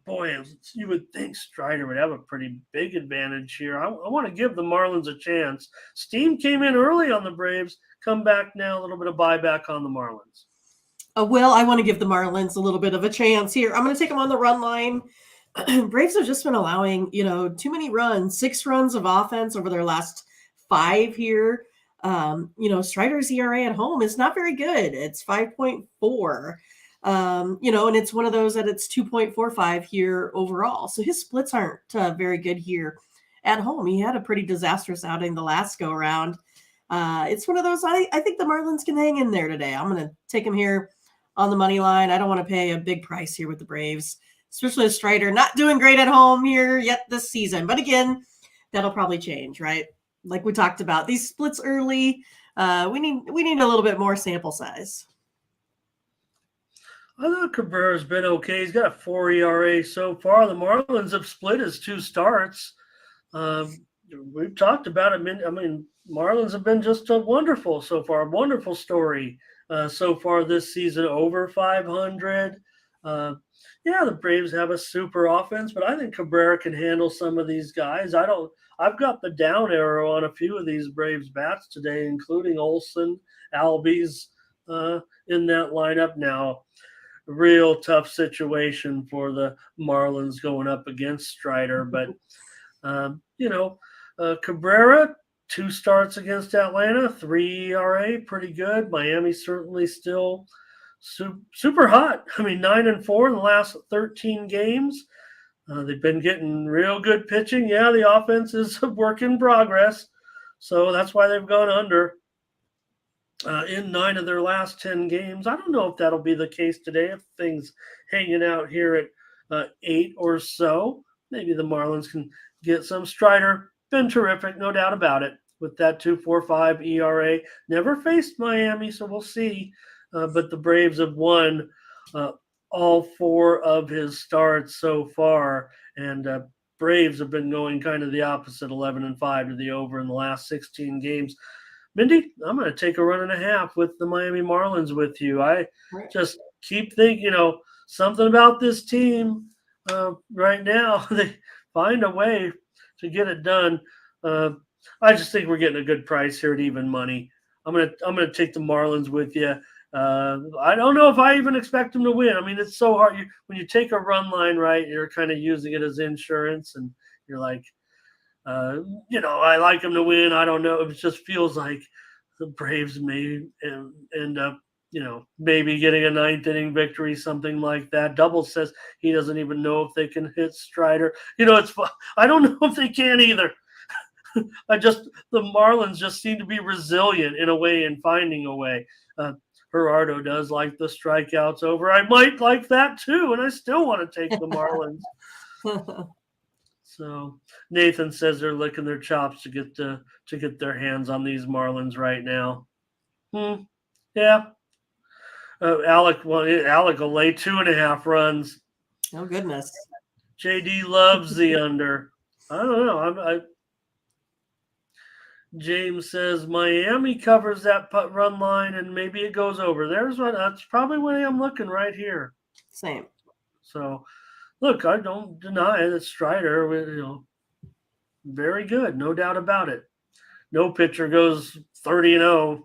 boy, you would think Strider would have a pretty big advantage here. I want to give the Marlins a chance. Steam came in early on the Braves. Come back now, a little bit of buyback on the Marlins. Well, I want to give the Marlins a little bit of a chance here. I'm going to take them on the run line. Braves have just been allowing, too many runs, 6 runs of offense over their last 5 here. Strider's ERA at home is not very good. It's 5.4. And it's one of those that it's 2.45 here overall. So his splits aren't very good here at home. He had a pretty disastrous outing the last go around. It's one of those, I think the Marlins can hang in there today. I'm going to take him here on the money line. I don't want to pay a big price here with the Braves, especially with Strider not doing great at home here yet this season. But again, that'll probably change, right? Like we talked about, these splits early. We need a little bit more sample size. I thought Cabrera's been okay. He's got a 4 ERA so far. The Marlins have split his 2 starts. We've talked about it. I mean, Marlins have been just wonderful so far. A wonderful story so far this season, over 500. The Braves have a super offense, but I think Cabrera can handle some of these guys. I've got the down arrow on a few of these Braves bats today, including Olsen, Albies in that lineup. Now, real tough situation for the Marlins going up against Strider. But, Cabrera, 2 starts against Atlanta, 3 ERA, pretty good. Miami certainly still super hot. I mean, 9-4 in the last 13 games. They've been getting real good pitching. Yeah, the offense is a work in progress. So that's why they've gone under in 9 of their last 10 games. I don't know if that'll be the case today, if things hanging out here at 8 or so. Maybe the Marlins can get some. Strider, been terrific, no doubt about it, with that 2.45 ERA. Never faced Miami, so we'll see. But the Braves have won all 4 of his starts so far, and Braves have been going kind of the opposite, 11-5 to the over in the last 16 games. Mindy, I'm going to take a 1.5 with the Miami Marlins with you. I just keep thinking, something about this team right now. They find a way to get it done. I just think we're getting a good price here at even money. I'm gonna take the Marlins with you. I don't know if I even expect them to win. I mean, it's so hard. When you take a run line, right, you're kind of using it as insurance, and you're like, I like them to win. I don't know. It just feels like the Braves may end up, maybe getting a 9th inning victory, something like that. Double says he doesn't even know if they can hit Strider. It's fun. I don't know if they can either. The Marlins just seem to be resilient in a way and finding a way. Gerardo does like the strikeouts over. I might like that too, and I still want to take the Marlins. So Nathan says they're licking their chops to get their hands on these Marlins right now. Yeah. Alec will lay 2.5 runs. Oh goodness. JD loves the under. I don't know. James says Miami covers that putt run line and maybe it goes over. That's probably what I'm looking right here. Same. So, look, I don't deny that Strider, very good, no doubt about it. No pitcher goes 30-0.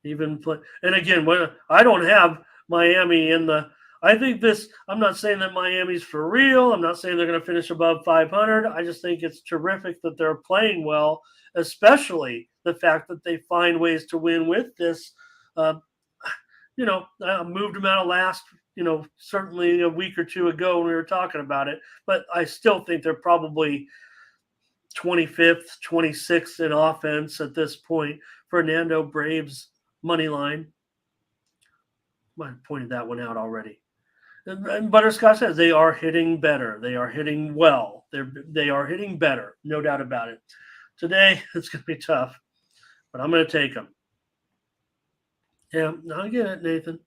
Even play, and again, I don't have Miami in the. I think this. I'm not saying that Miami's for real. I'm not saying they're going to finish above 500. I just think it's terrific that they're playing well, especially the fact that they find ways to win with this. I moved them out of last. Certainly a week or two ago when we were talking about it, but I still think they're probably 25th, 26th in offense at this point. Fernando Braves money line. I pointed that one out already. And Butterscotch says they are hitting better. They are hitting well. They are hitting better. No doubt about it. Today, it's going to be tough, but I'm going to take them. Yeah, I get it, Nathan.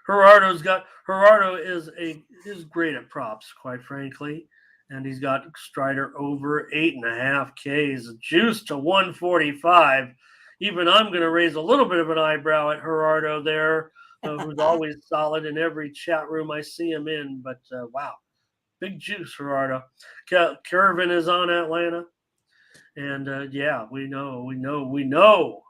Gerardo is great at props, quite frankly. And he's got Strider over 8.5 Ks, juice to 145. Even I'm going to raise a little bit of an eyebrow at Gerardo there, who's always solid in every chat room I see him in. But, wow, big juice, Gerardo. Curvin is on Atlanta. And, we know.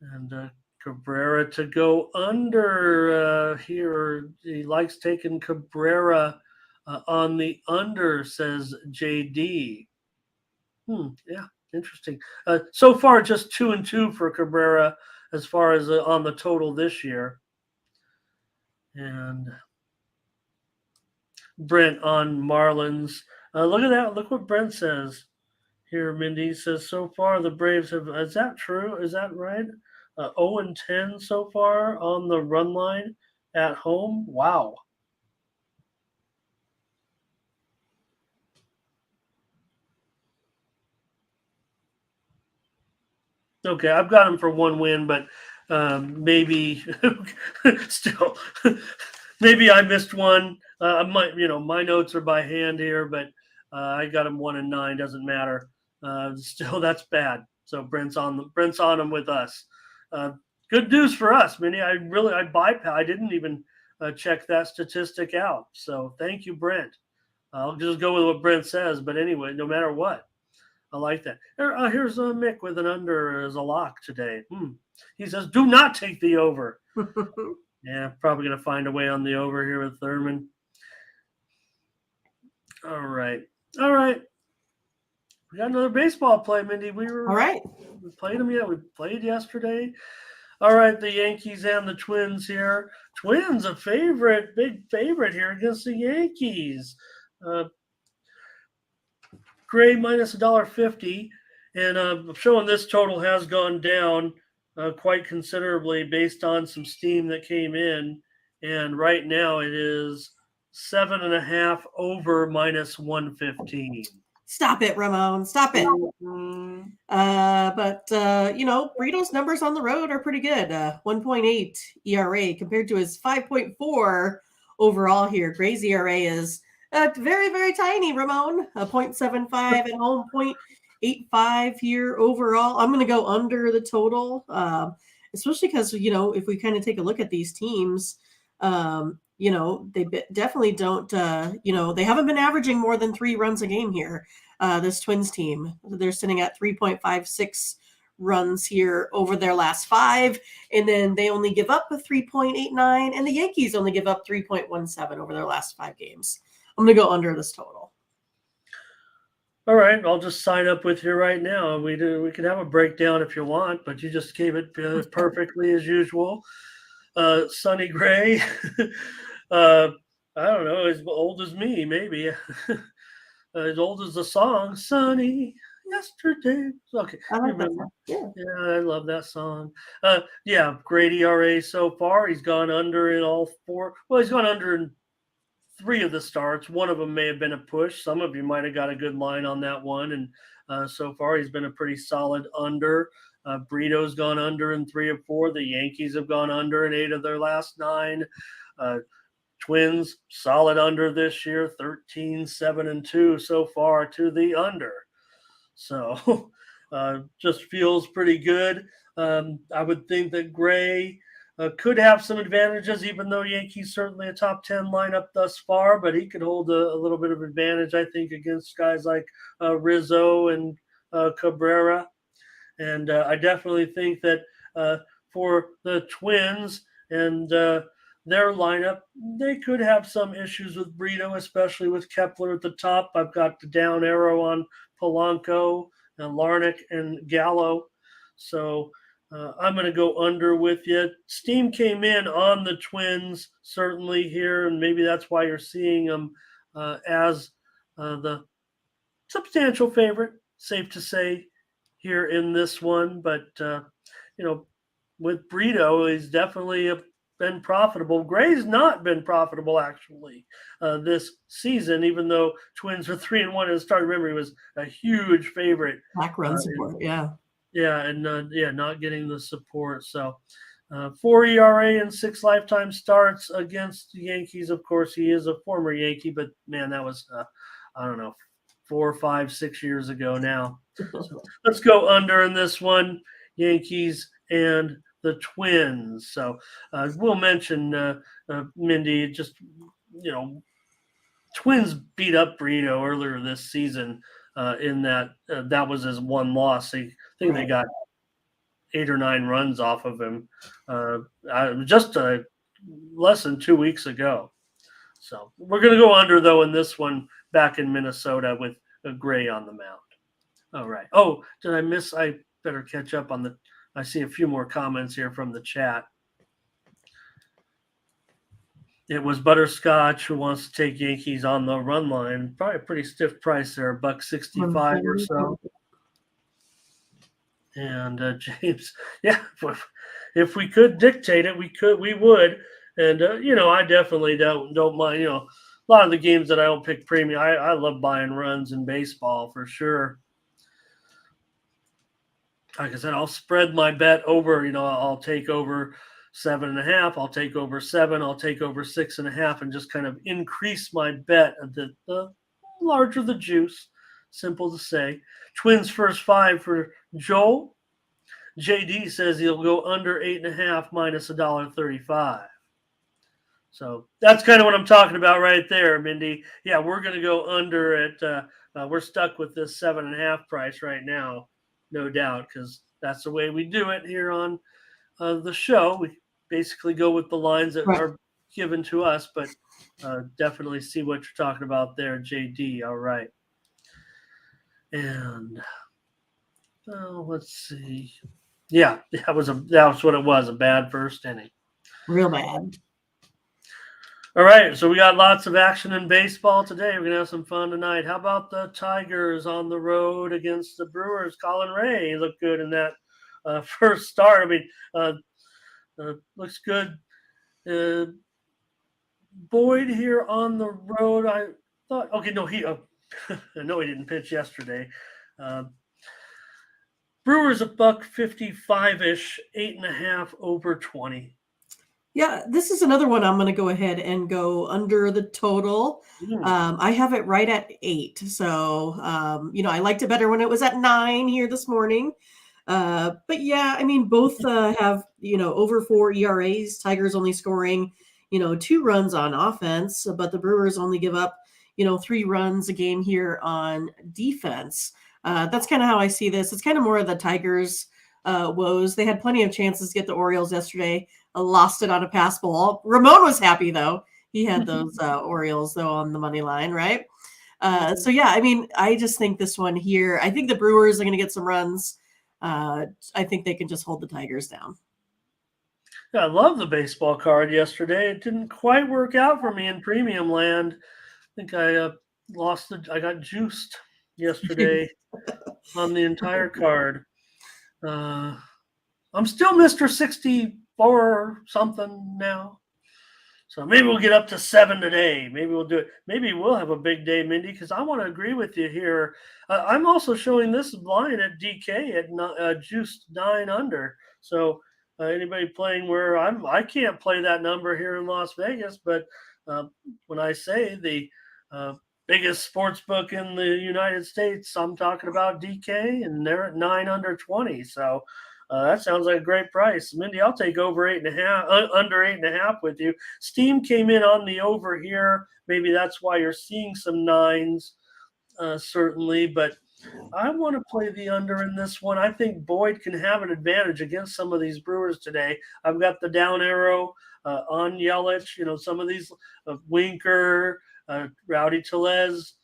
And Cabrera to go under here. He likes taking Cabrera on the under, says JD. Yeah. Interesting. So far, just 2-2 for Cabrera as far as on the total this year. And Brent on Marlins. Look at that. Look what Brent says here. Mindy says so far the Braves have. Is that true? Is that right? 0-10 so far on the run line at home. Wow. Okay, I've got him for 1 win, but maybe still, maybe I missed one. My notes are by hand here, but I got him 1-9. Doesn't matter. Still, that's bad. So Brent's on him with us. Good news for us, Minnie. I didn't even check that statistic out. So thank you, Brent. I'll just go with what Brent says. But anyway, no matter what. I like that. Here's Mick with an under as a lock today. He says, do not take the over. Yeah, probably going to find a way on the over here with Thurman. All right. We got another baseball play, Mindy. All right. We played them yet. We played yesterday. All right, the Yankees and the Twins here. Twins a big favorite here against the Yankees. Gray minus $1.50, and I'm showing this total has gone down quite considerably based on some steam that came in, and right now it is 7.5 over minus 115. Stop it, Ramon. Stop it. Mm-hmm. But Brito's numbers on the road are pretty good. 1.8 ERA compared to his 5.4 overall here. Gray's ERA is very, very tiny, Ramon. 0.75 at home, 0.85 here overall. I'm going to go under the total, especially because, if we kind of take a look at these teams, they definitely don't, they haven't been averaging more than 3 runs a game here. This Twins team, they're sitting at 3.56 runs here over their last 5, and then they only give up a 3.89, and the Yankees only give up 3.17 over their last 5 games. I'm going to go under this total. All right, I'll just sign up with you right now. We can have a breakdown if you want, but you just gave it perfectly as usual. Sonny Gray, I don't know, as old as me, maybe. As old as the song, Sunny Yesterday. Okay. I like that song. Yeah, I love that song. Great ERA so far. He's gone under in all 4. Well, he's gone under in 3 of the starts. One of them may have been a push. Some of you might have got a good line on that one. And so far, he's been a pretty solid under. Brito's gone under in 3 of 4. The Yankees have gone under in 8 of their last 9. Twins solid under this year, 13-7-2 so far to the under. So just feels pretty good. I would think that Gray could have some advantages, even though Yankees certainly a top 10 lineup thus far, but he could hold a little bit of advantage, I think, against guys like Rizzo and Cabrera. And I definitely think that for the Twins and their lineup, they could have some issues with Brito, especially with Kepler at the top. I've got the down arrow on Polanco and Larnach and Gallo. So I'm going to go under with you. Steam came in on the Twins, certainly here, and maybe that's why you're seeing them as the substantial favorite, safe to say, here in this one. But, with Brito, he's definitely been profitable. Gray's not been profitable actually this season, even though Twins are 3-1 and started. Remember, he was a huge favorite. Back run support, not getting the support. So 4 ERA and 6 lifetime starts against the Yankees. Of course, he is a former Yankee, but man, that was 4, 5, 6 years ago now. So let's go under in this one, Yankees and the Twins. So we'll mention Mindy. Just Twins beat up Brito earlier this season. In that was his one loss. I think they got 8 or 9 runs off of him just less than 2 weeks ago. So we're going to go under though in this one back in Minnesota with Gray on the mound. All right. Oh, did I miss? I better catch up on I see a few more comments here from the chat. It was Butterscotch who wants to take Yankees on the run line. Probably a pretty stiff price there, $1.65 or so. And James, if we could dictate it, we would. And I definitely don't mind. A lot of the games that I don't pick premium, I love buying runs in baseball for sure. Like I said, I'll spread my bet over. I'll take over 7.5. I'll take over 7. I'll take over 6.5, and just kind of increase my bet. The larger the juice. Simple to say. Twins first 5 for Joel. JD says he'll go under 8.5 minus $1.35. So that's kind of what I'm talking about right there, Mindy. Yeah, we're going to go under at. We're stuck with this 7.5 price right now. No doubt, because that's the way we do it here on the show. We basically go with the lines that Right. are given to us, but definitely see what you're talking about there, JD. All right. And let's see. Yeah, that was what it was, a bad first inning. Real bad. All right, so we got lots of action in baseball today. We're gonna have some fun tonight. How about the Tigers on the road against the Brewers? Colin Ray looked good in that first start. I mean, looks good. Boyd here on the road. I thought, okay, no, no, he didn't pitch yesterday. Brewers a $155-ish, 8.5 over 20. Yeah, this is another one I'm going to go ahead and go under the total. I have it right at 8. So, I liked it better when it was at 9 here this morning. But yeah, I mean, both have, over 4 ERAs. Tigers only scoring, 2 runs on offense, but the Brewers only give up, 3 runs a game here on defense. That's kind of how I see this. It's kind of more of the Tigers' woes. They had plenty of chances to get the Orioles yesterday. Lost it on a pass ball. Ramon was happy though. He had those Orioles though on the money line, right? So yeah, I mean, I just think this one here. I think the Brewers are going to get some runs. I think they can just hold the Tigers down. Yeah, I love the baseball card yesterday. It didn't quite work out for me in premium land. I think I I got juiced yesterday on the entire card. I'm still Mr. 64 something now. So maybe we'll get up to 7 today. Maybe we'll do it. Maybe we'll have a big day, Mindy, because I want to agree with you here. I'm also showing this line at DK at juiced 9 under. So anybody playing where I can't play that number here in Las Vegas, but when I say the biggest sports book in the United States, I'm talking about DK, and they're at 9 under 20. So that sounds like a great price. Mindy, I'll take over 8.5, under 8.5 with you. Steam came in on the over here. Maybe that's why you're seeing some 9s, certainly. But I want to play the under in this one. I think Boyd can have an advantage against some of these Brewers today. I've got the down arrow on Yelich. Some of these Winker, Rowdy Tellez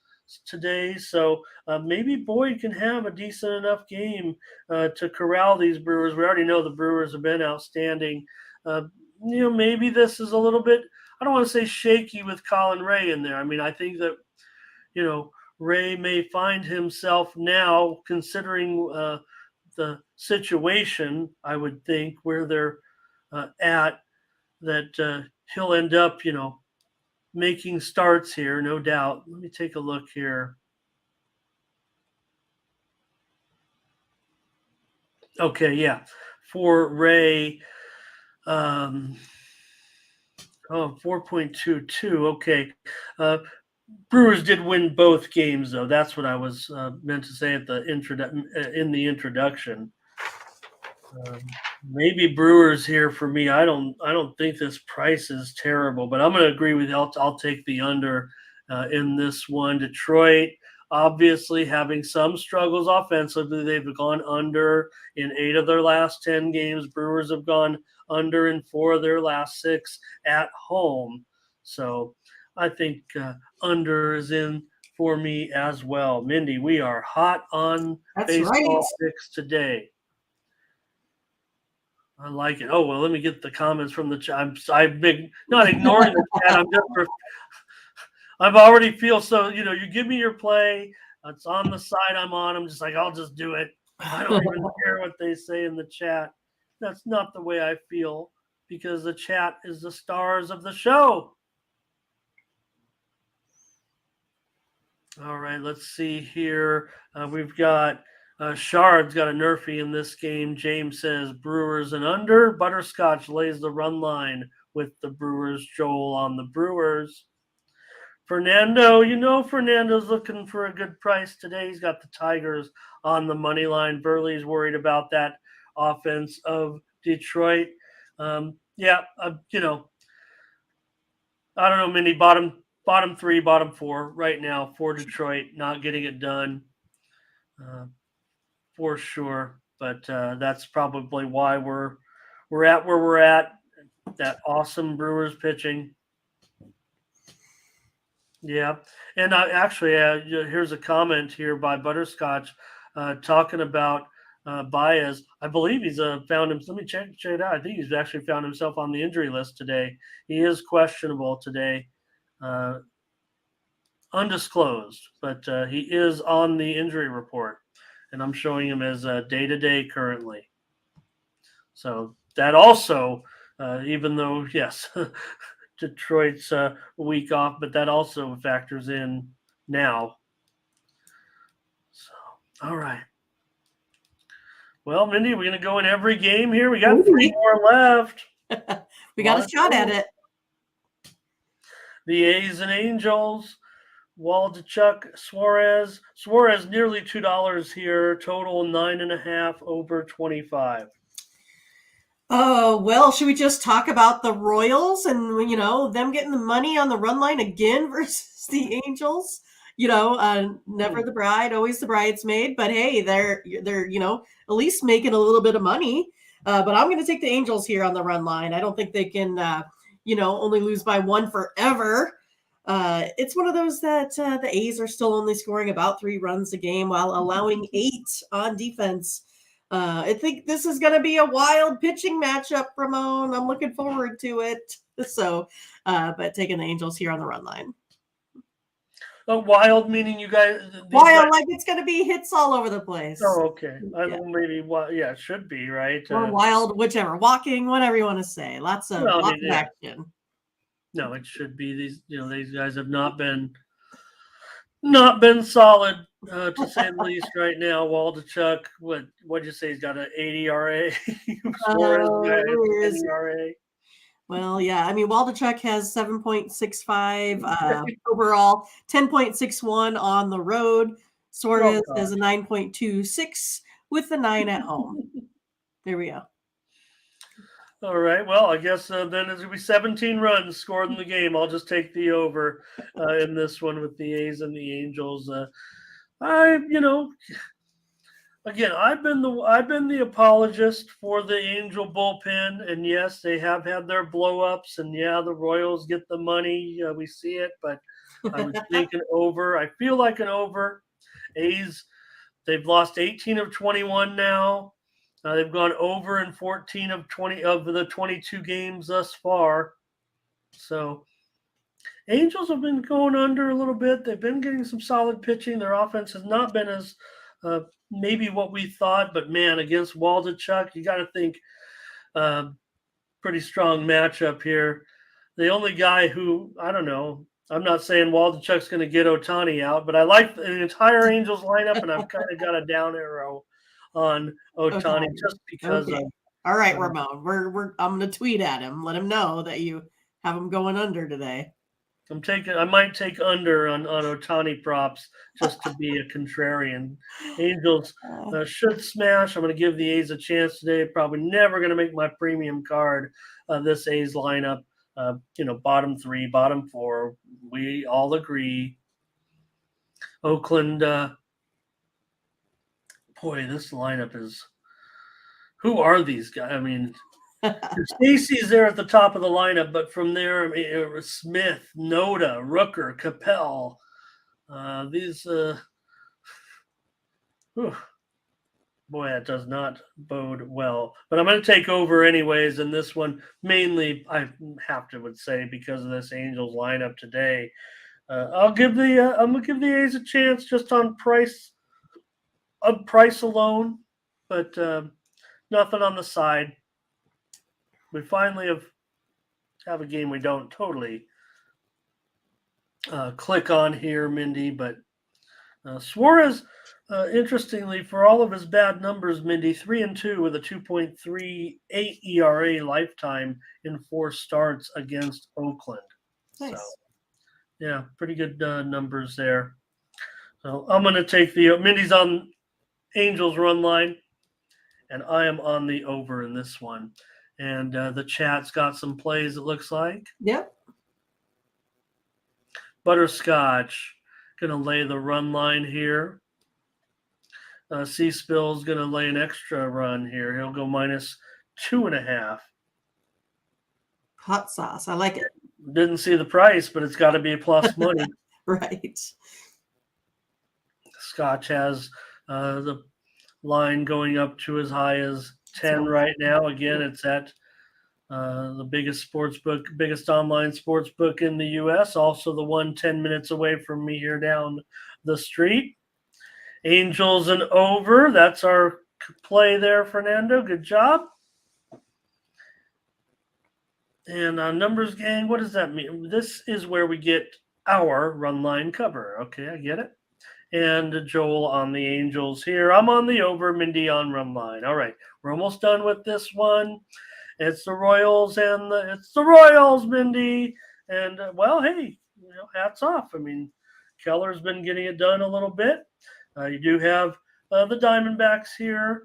today. So maybe Boyd can have a decent enough game to corral these Brewers. We already know the Brewers have been outstanding. Maybe this is a little bit, I don't want to say shaky with Colin Ray in there. I mean, I think that, Ray may find himself now, considering the situation, I would think, where they're at, that he'll end up, making starts here, no doubt. Let me take a look here. Okay, yeah. For Ray, 4.22. Okay. Brewers did win both games, though. That's what I was meant to say at in the introduction. Maybe Brewers here for me. I don't think this price is terrible, but I'm going to agree with you. I'll take the under in this one. Detroit, obviously having some struggles offensively. They've gone under in 8 of their last 10 games. Brewers have gone under in 4 of their last 6 at home. So I think under is in for me as well. Mindy, we are hot on baseball picks today. I like it. Oh, well, let me get the comments from the chat. I'm not ignoring the chat. I've already feel so, you give me your play. It's on the side I'm on. I'm just like, I'll just do it. I don't even care what they say in the chat. That's not the way I feel, because the chat is the stars of the show. All right, let's see here. We've got Shard's got a nerfy in this game. James says Brewers and under. Butterscotch lays the run line with the Brewers. Joel on the Brewers. Fernando, Fernando's looking for a good price today. He's got the Tigers on the money line. Burley's worried about that offense of Detroit. I don't know, Mindy, bottom 3, bottom 4 right now for Detroit, not getting it done for sure. But that's probably why we're at where we're at. That awesome Brewers pitching. Yeah, and here's a comment here by Butterscotch talking about Baez. I believe he's found him. Let me check it out. I think he's actually found himself on the injury list today. He is questionable today, undisclosed, but he is on the injury report, and I'm showing him as day-to-day currently. So that also, even though yes. Detroit's a week off, but that also factors in now. So, all right. Well, Mindy, we're going to go in every game here. We got 3 more left. We got a shot at it. The A's and Angels. Waldichuk, Suarez. Suarez nearly $2 here. Total 9.5 over 25. Oh, well, should we just talk about the Royals and, them getting the money on the run line again versus the Angels? Never the bride, always the bridesmaid. But hey, they're at least making a little bit of money. But I'm going to take the Angels here on the run line. I don't think they can, only lose by 1 forever. It's one of those that the A's are still only scoring about 3 runs a game while allowing 8 on defense. I think this is going to be a wild pitching matchup, Ramon. I'm looking forward to it. So, but taking the Angels here on the run line. Wild meaning you guys? Wild, like it's going to be hits all over the place. Oh, okay. Yeah. Maybe, yeah, it should be, right? Or wild, whichever. Walking, whatever you want to say. Lots of action. No, it should be these guys have not been solid to say the least right now. Waldichuk, what'd you say? He's got an 80 ERA. ERA. Well, yeah. I mean, Waldichuk has 7.65 overall, 10.61 on the road. Suarez has a 9.26 with the 9 at home. There we go. All right. Well, I guess then there's going to be 17 runs scored in the game. I'll just take the over in this one with the A's and the Angels. Again, I've been the apologist for the Angel bullpen, and yes, they have had their blow-ups, and yeah, the Royals get the money. We see it, but I would think an over. I feel like an over. A's, they've lost 18 of 21 now. They've gone over in 14 of 20 of the 22 games thus far. So Angels have been going under a little bit. They've been getting some solid pitching. Their offense has not been as maybe what we thought, but man, against Waldichuk, you got to think pretty strong matchup here. The only guy who, I don't know, I'm not saying Waldichuk's going to get Ohtani out, but I like the entire Angels lineup, and I've kind of got a down arrow on Ohtani just because of. All right, Ramon, I'm going to tweet at him, let him know that you have him going under today. I might take under on Ohtani props just to be a contrarian. Angels should smash. I'm going to give the A's a chance today. Probably never going to make my premium card. This A's lineup, bottom 3, bottom 4. We all agree. Oakland, boy, this lineup is. Who are these guys? I mean. Stacy's there at the top of the lineup, but from there, I mean, it was Smith, Noda, Rooker, Capel. Boy, that does not bode well. But I'm going to take over anyways in this one. Mainly, I have to would say because of this Angels lineup today. I'm going to give the A's a chance just on price alone, but nothing on the side. We finally have a game we don't totally click on here, Mindy. But Suarez, interestingly, for all of his bad numbers, Mindy, 3-2 with a 2.38 ERA lifetime in 4 starts against Oakland. Nice. So, yeah, pretty good numbers there. So I'm going to take Mindy's on Angels run line, and I am on the over in this one. And the chat's got some plays, it looks like. Yep. Butterscotch going to lay the run line here. C-Spill's going to lay an extra run here. He'll go -2.5. Hot sauce. I like it. Didn't see the price, but it's got to be plus money. Right. Scotch has the line going up to as high as 10 right now. Again, it's at the biggest online sports book in the U.S. Also, the one 10 minutes away from me here down the street. Angels and over. That's our play there, Fernando. Good job. And numbers gang, what does that mean? This is where we get our run line cover. Okay, I get it. And Joel on the Angels here. I'm on the over, Mindy on run line. All right, we're almost done with this one. It's the Royals it's the Royals, Mindy. And well, hey, hats off. I mean, Keller's been getting it done a little bit. You do have the Diamondbacks here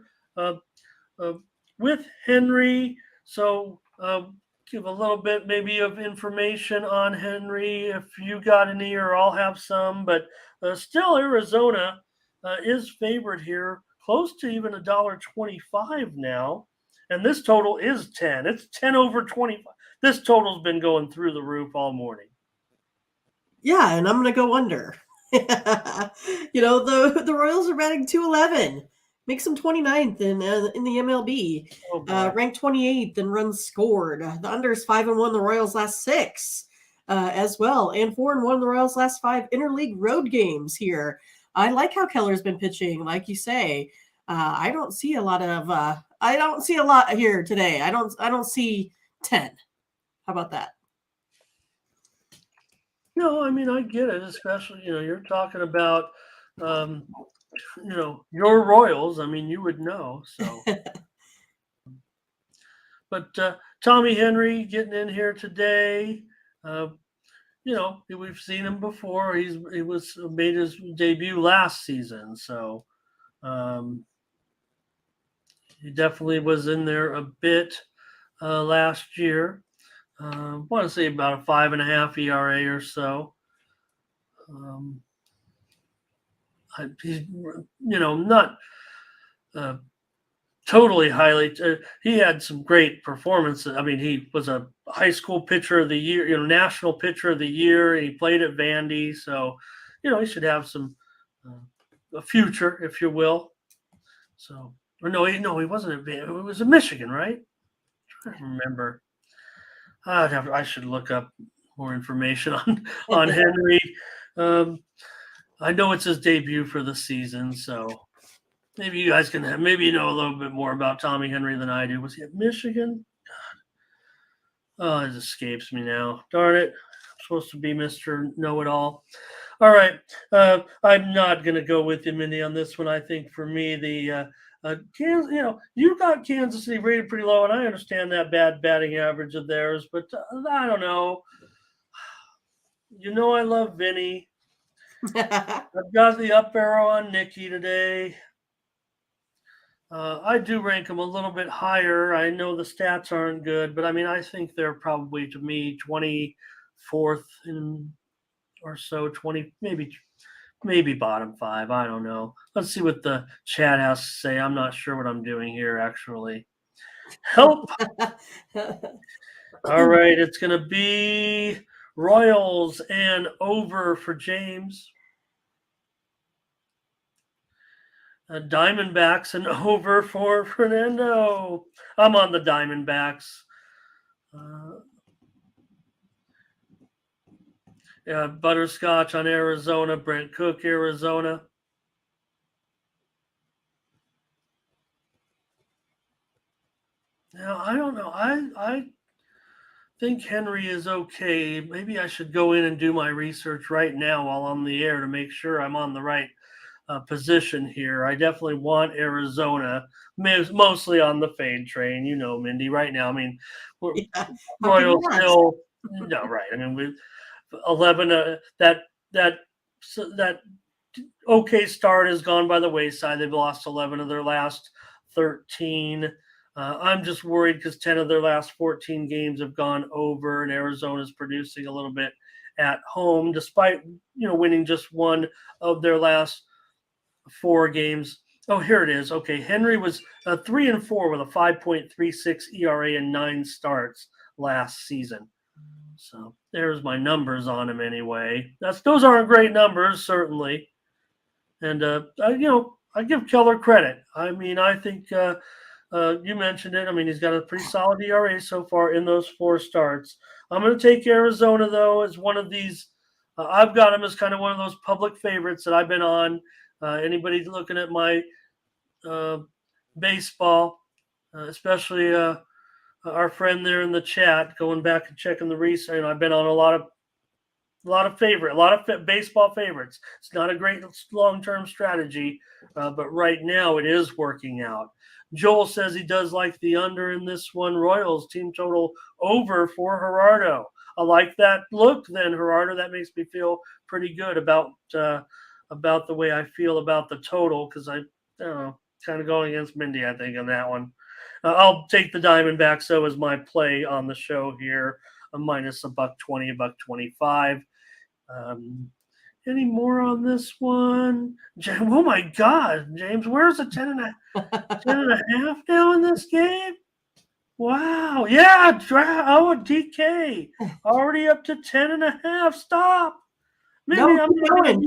with Henry. So give a little bit maybe of information on Henry if you got any, or I'll have some. But still, Arizona is favored here, close to even $1.25 now. And this total is 10. It's 10 over 25. This total's been going through the roof all morning. Yeah, and I'm going to go under. The Royals are batting .211. Makes them 29th in the MLB. Ranked 28th in runs scored. The under is 5-1 the Royals' last 6 as well. And 4-1 the Royals' last 5 interleague road games here. I like how Keller's been pitching, like you say. I don't see a lot here today. I don't see 10. How about that? No, I mean, I get it, especially, you're talking about, your Royals. I mean, you would know. So, but Tommy Henry getting in here today. We've seen him before. He made his debut last season. So, he definitely was in there a bit last year. I want to say about a 5.5 ERA or so. He's, not totally highly. He had some great performances. I mean, he was a high school pitcher of the year, national pitcher of the year. He played at Vandy, so he should have some a future, if you will. So, or no, he wasn't at Vandy. It was in Michigan, right? I don't remember. I should look up more information on Henry. I know it's his debut for the season, so maybe you guys can maybe know a little bit more about Tommy Henry than I do. Was he at Michigan? God. Oh, it escapes me now. Darn it. I'm supposed to be Mr. Know-It-All. All right. I'm not going to go with you, Mindy, on this one. I think for me, the Kansas, you got Kansas City rated pretty low, and I understand that bad batting average of theirs, but I don't know. I love Vinny. I've got the up arrow on Nicky today. I do rank them a little bit higher. I know the stats aren't good, but I mean, I think they're probably, to me, 24th or so, 20, maybe bottom 5. I don't know. Let's see what the chat has to say. I'm not sure what I'm doing here, actually. Help. All right. It's going to be Royals and over for James. Diamondbacks and over for Fernando. I'm on the Diamondbacks. Butterscotch on Arizona. Brent Cook, Arizona. Now, I don't know. I think Henry is okay. Maybe I should go in and do my research right now while I'm on the air to make sure I'm on the right position here. I definitely want Arizona, mostly on the fade train. Mindy, right now. I mean, Royals still no right. I mean, with 11 that okay start has gone by the wayside. They've lost 11 of their last 13. I'm just worried because 10 of their last 14 games have gone over, and Arizona's producing a little bit at home, despite winning just one of their last 4 games. Oh, here it is. Okay, Henry was 3-4 with a 5.36 ERA and 9 starts last season. So there's my numbers on him anyway. Those aren't great numbers, certainly. And I give Keller credit. I mean, I think you mentioned it. I mean, he's got a pretty solid ERA so far in those 4 starts. I'm going to take Arizona, though, as one of these. I've got him as kind of one of those public favorites that I've been on. Anybody looking at my baseball, especially our friend there in the chat, going back and checking the research. I've been on a lot of baseball favorites. It's not a great long-term strategy, but right now it is working out. Joel says he does like the under in this one. Royals team total over for Gerardo. I like that look then, Gerardo. That makes me feel pretty good about the way I feel about the total, because I don't know, kind of going against Mindy, I think, on that one. I'll take the Diamondbacks, so as my play on the show here, a minus $1.20, $1.25. Any more on this one? Oh my God, James, where's the 10.5 now in this game? Wow, yeah, DK already up to 10.5. Stop, Mindy, No, keep going.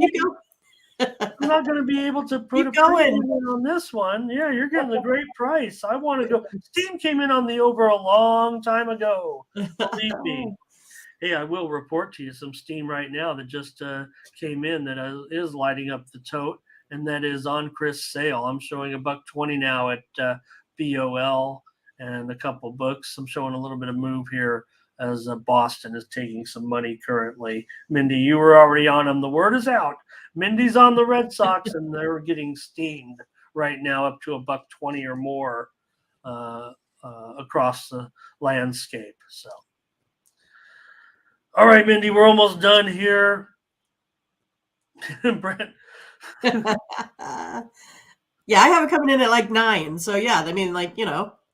I'm not going to be able to put Keep going on this one. Yeah, you're getting a great price. I want to go. Steam came in on the over a long time ago. Believe me. Hey, I will report to you some steam right now that just came in that is lighting up the tote, and that is on Chris Sale. I'm showing $1.20 now at BOL and a couple books. I'm showing a little bit of move here as Boston is taking some money currently. Mindy, you were already on them. The word is out. Mindy's on the Red Sox, and they're getting steamed right now up to $1.20 or more across the landscape. So. All right, Mindy, we're almost done here. Brent. Yeah, I have it coming in at like 9. So yeah, I mean,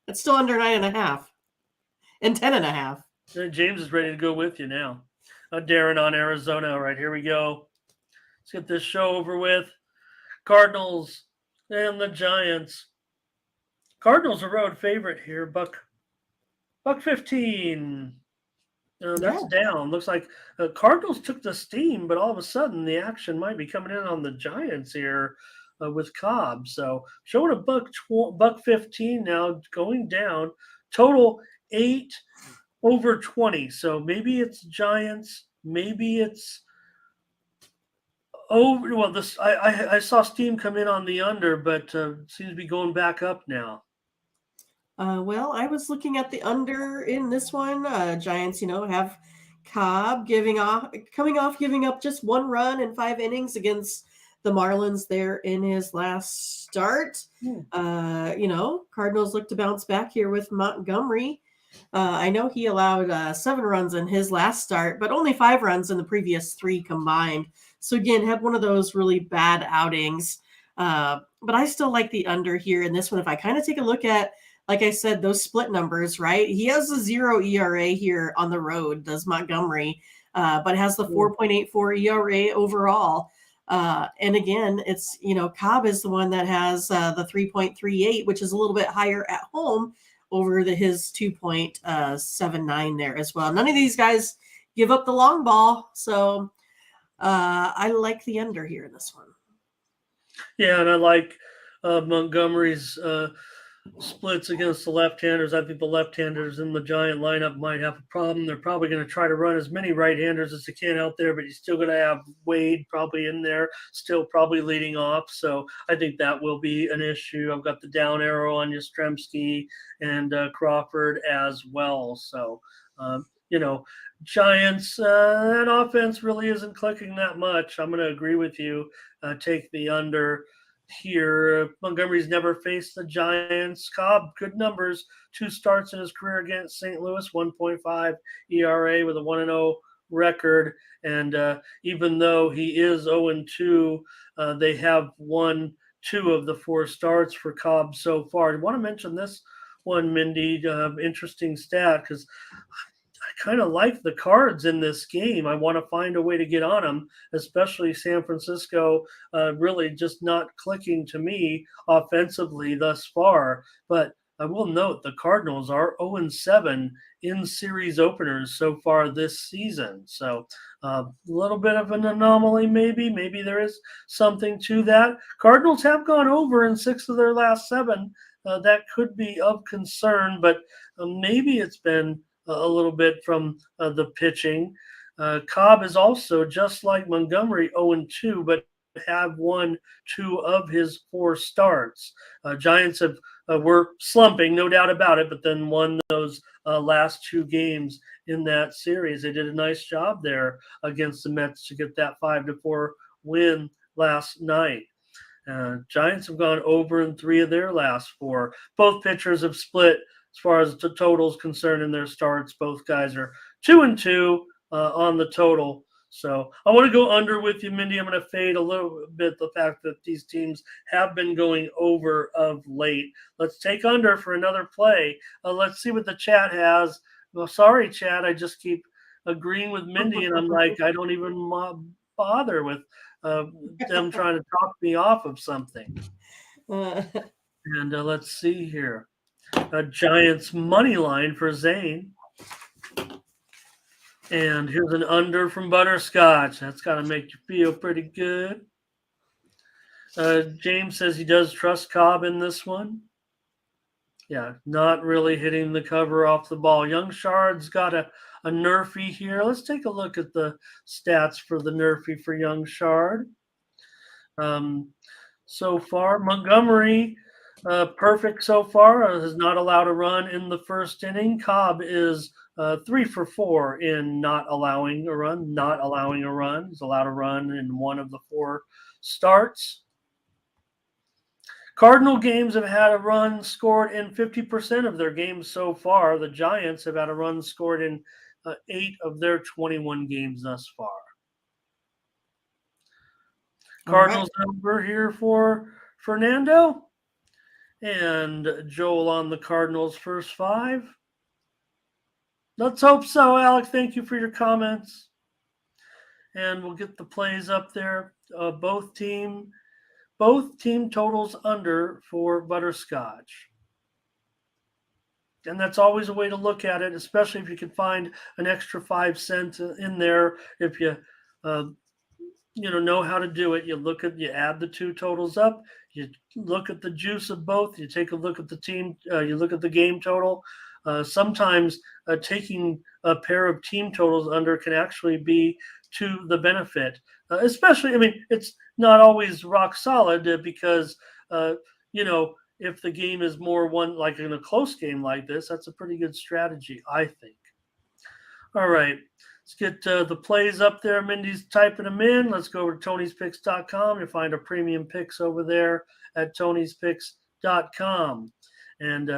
it's still under 9.5 and 10.5. James is ready to go with you now. Darren on Arizona. All right, here we go. Let's get this show over with. Cardinals and the Giants. Cardinals a road favorite here. $1.15. That's down. Looks like Cardinals took the steam, but all of a sudden the action might be coming in on the Giants here with Cobb. So showing $1.15 now, going down. Total 8 over 20. So maybe it's Giants. Maybe it's over. Well, this I saw steam come in on the under, but seems to be going back up now. Well, I was looking at the under in this one. Giants, have Cobb coming off giving up just 1 run in 5 innings against the Marlins there in his last start. Cardinals look to bounce back here with Montgomery. I know he allowed 7 runs in his last start, but only 5 runs in the previous 3 combined. So again, had one of those really bad outings. But I still like the under here in this one. If I kind of take a look at, like I said, those split numbers, right? He has a 0 ERA here on the road, does Montgomery, but has the 4.84 ERA overall. And again, it's, Cobb is the one that has the 3.38, which is a little bit higher at home over his 2.79 there as well. None of these guys give up the long ball. So I like the under here in this one. Yeah, and I like Montgomery's splits against the left-handers. I think the left-handers in the Giant lineup might have a problem. They're probably going to try to run as many right-handers as they can out there, but you're still going to have Wade probably in there, still probably leading off. So I think that will be an issue. I've got the down arrow on Yastrzemski and Crawford as well. So, Giants, that offense really isn't clicking that much. I'm going to agree with you. Take the under here. Montgomery's never faced the Giants. Cobb, good numbers. 2 starts in his career against St. Louis, 1.5 ERA with a 1-0 record. And even though he is 0-2, they have won 2 of the 4 starts for Cobb so far. I want to mention this one, Mindy, interesting stat, because I kind of like the Cards in this game. I want to find a way to get on them, especially San Francisco really just not clicking to me offensively thus far. But I will note the Cardinals are 0-7 in series openers so far this season. So a little bit of an anomaly, maybe. Maybe there is something to that. Cardinals have gone over in 6 of their last 7. That could be of concern, but maybe it's been a little bit from the pitching. Cobb is also, just like Montgomery, 0-2, but have won 2 of his 4 starts. Giants were slumping, no doubt about it, but then won those last 2 games in that series. They did a nice job there against the Mets to get that 5-4 win last night. Giants have gone over in 3 of their last 4. Both pitchers have split as far as the total's concerned in their starts. Both guys are 2-2 on the total. So I want to go under with you, Mindy. I'm going to fade a little bit the fact that these teams have been going over of late. Let's take under for another play. Let's see what the chat has. Well, sorry, chat. I just keep agreeing with Mindy, and I'm like, I don't even bother with them trying to talk me off of something. And let's see here. Giants money line for Zane. And here's an under from Butterscotch. That's got to make you feel pretty good. James says he does trust Cobb in this one. Yeah, not really hitting the cover off the ball. Young Shard's got a nerfy here. Let's take a look at the stats for the nerfy for Young Shard. So far, Montgomery, perfect so far, has not allowed a run in the first inning. Cobb is 3 for 4 in not allowing a run. He's allowed a run in 1 of the 4 starts. Cardinal games have had a run scored in 50% of their games so far. The Giants have had a run scored in 8 of their 21 games thus far. Cardinals number here for Fernando. And Joel on the Cardinals first 5. Let's hope so, Alex. Thank you for your comments. And we'll get the plays up there. Both team totals under for Butterscotch. And that's always a way to look at it, especially if you can find an extra 5 cents in there. If you know how to do it, you add the 2 totals up, you look at the juice of both, you take a look at the team, you look at the game total. Sometimes taking a pair of team totals under can actually be to the benefit. Especially, it's not always rock solid because, if the game is more one, like in a close game like this, that's a pretty good strategy, I think. All right. Let's get the plays up there. Mindy's typing them in. Let's go over to Tony'sPicks.com. You'll find our premium picks over there at Tony'sPicks.com. And,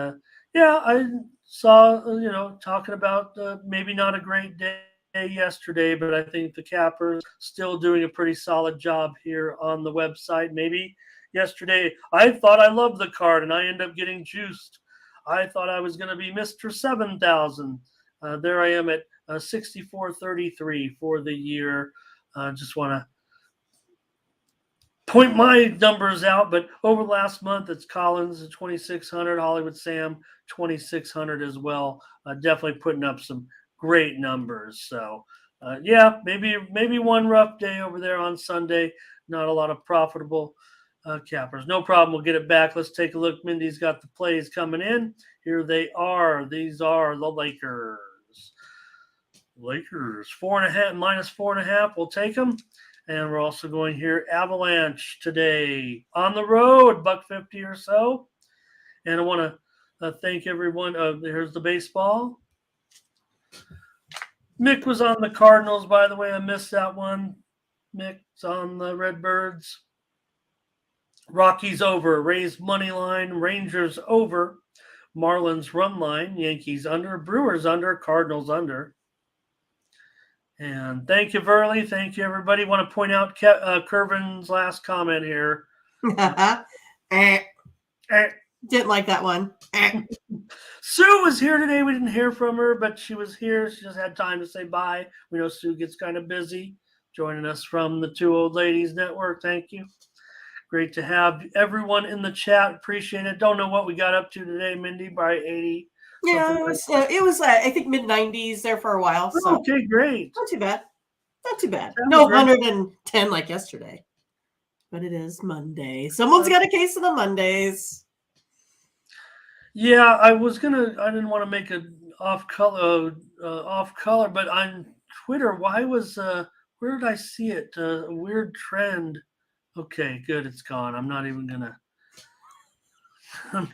I saw, talking about maybe not a great day yesterday, but I think the Cappers still doing a pretty solid job here on the website. Maybe yesterday I thought I loved the card, and I end up getting juiced. I thought I was going to be Mr. 7,000. There I am at 64.33 for the year. Just want to point my numbers out, but over the last month, it's Collins at 2,600, Hollywood Sam 2,600 as well. Definitely putting up some great numbers. So, maybe one rough day over there on Sunday. Not a lot of profitable cappers. No problem. We'll get it back. Let's take a look. Mindy's got the plays coming in. Here they are. These are the Lakers. 4.5 minus 4.5. We'll take them. And we're also going here Avalanche today on the road, $1.50 or so. And I want to thank everyone. Here's the baseball. Mick was on the Cardinals, by the way. I missed that one. Mick's on the Redbirds. Rockies over. Rays money line. Rangers over. Marlins run line. Yankees under. Brewers under. Cardinals under. And thank you, Verley. Thank you, everybody. Want to point out Kervin's last comment here. Didn't like that one. Sue was here today. We didn't hear from her, but she was here. She just had time to say bye. We know Sue gets kind of busy joining us from the Two Old Ladies Network. Thank you. Great to have everyone in the chat. Appreciate it. Don't know what we got up to today, Mindy, by 80. Yeah, it was I think mid-90s there for a while. So okay, great. Not too bad. Not too bad. No 110 like yesterday. But it is Monday. Someone's got a case of the Mondays. Yeah, I didn't want to make it off color, but on Twitter, where did I see it? A weird trend. Okay, good. It's gone.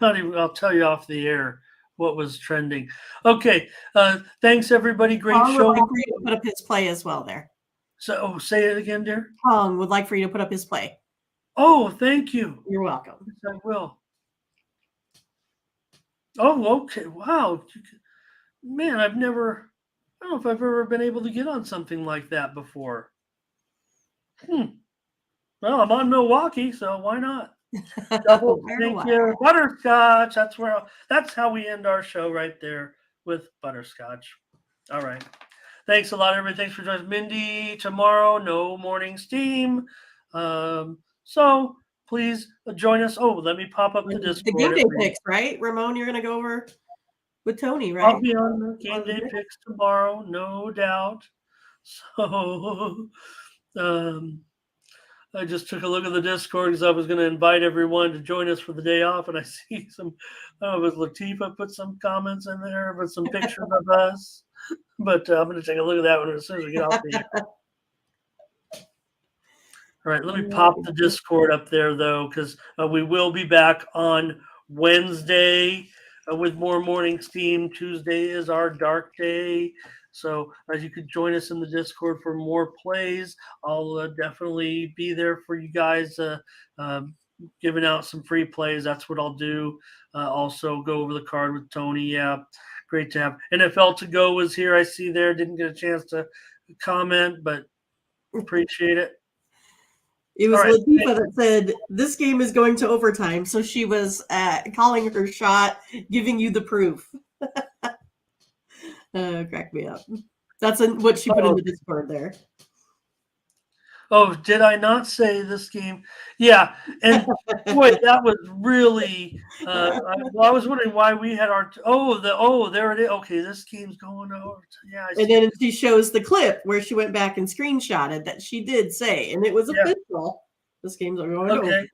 I'll tell you off the air what was trending. Okay. Thanks everybody. Great show. Would like for you to put up his play as well there. So say it again, dear. Hong would like for you to put up his play. Oh, thank you. You're welcome. Yes, I will. Oh, okay. Wow. Man, I don't know if I've ever been able to get on something like that before. Well, I'm on Milwaukee, so why not? Double thank you, Butterscotch. That's how we end our show right there with Butterscotch. All right. Thanks a lot, everybody. Thanks for joining Mindy. Tomorrow, no morning steam. So please join us. Oh, let me pop up the Discord. The game day picks, right? Ramon, you're going to go over with Tony, right? I'll be on the game day picks tomorrow, no doubt. So I just took a look at the Discord because I was going to invite everyone to join us for the day off, and I see was Latifa put some comments in there with some pictures of us. But I'm going to take a look at that one as soon as we get off the air. All right, let me pop the Discord up there, though, because we will be back on Wednesday with more morning steam. Tuesday is our dark day. So as you could join us in the Discord for more plays, I'll definitely be there for you guys, giving out some free plays. That's what I'll do. Also go over the card with Tony. Yeah, great to have. NFL to go was here. I see there. Didn't get a chance to comment, but appreciate it. It was Latifa that said this game is going to overtime. So she was calling her shot, giving you the proof. Crack me up. That's what she put in the Discord there. Oh, did I not say this game? Yeah, and boy, that was really. I was wondering why we had our. There it is. Okay, this game's going over. Yeah, and then she shows the clip where she went back and screenshotted that she did say, and it was official. This game's going over.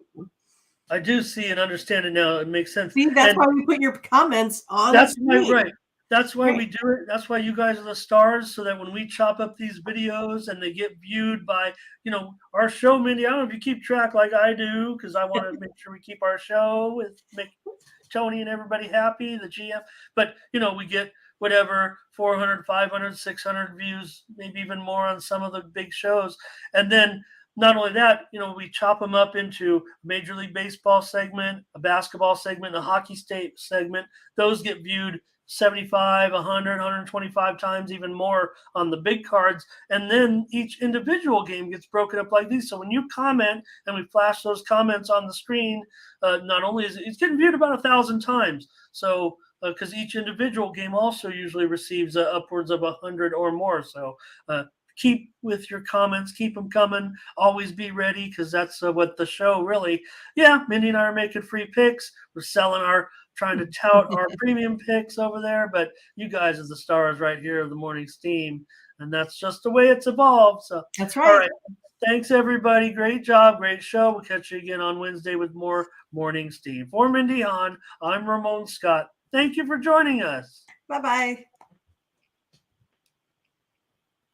I do see and understand it now. It makes sense. See, that's why we put your comments on. That's right. That's why we do it. That's why you guys are the stars, so that when we chop up these videos and they get viewed by, our show, Mindy, I don't know if you keep track like I do, because I want to make sure we keep our show make Tony and everybody happy, the GM. But, we get whatever, 400, 500, 600 views, maybe even more on some of the big shows. And then not only that, we chop them up into Major League Baseball segment, a basketball segment, a hockey state segment. Those get viewed 75, 100, 125 times, even more on the big cards. And then each individual game gets broken up like these. So when you comment and we flash those comments on the screen, not only is it's getting viewed about 1,000 times. So because each individual game also usually receives upwards of 100 or more. So keep with your comments, keep them coming. Always be ready, because that's what the show really. Yeah, Mindy and I are making free picks. We're trying to tout our premium picks over there, but you guys are the stars right here of the morning steam, and that's just the way it's evolved. So that's right. All right. Thanks everybody. Great job. Great show. We'll catch you again on Wednesday with more morning steam. For Mindy Hahne, I'm Ramon Scott. Thank you for joining us. Bye-bye.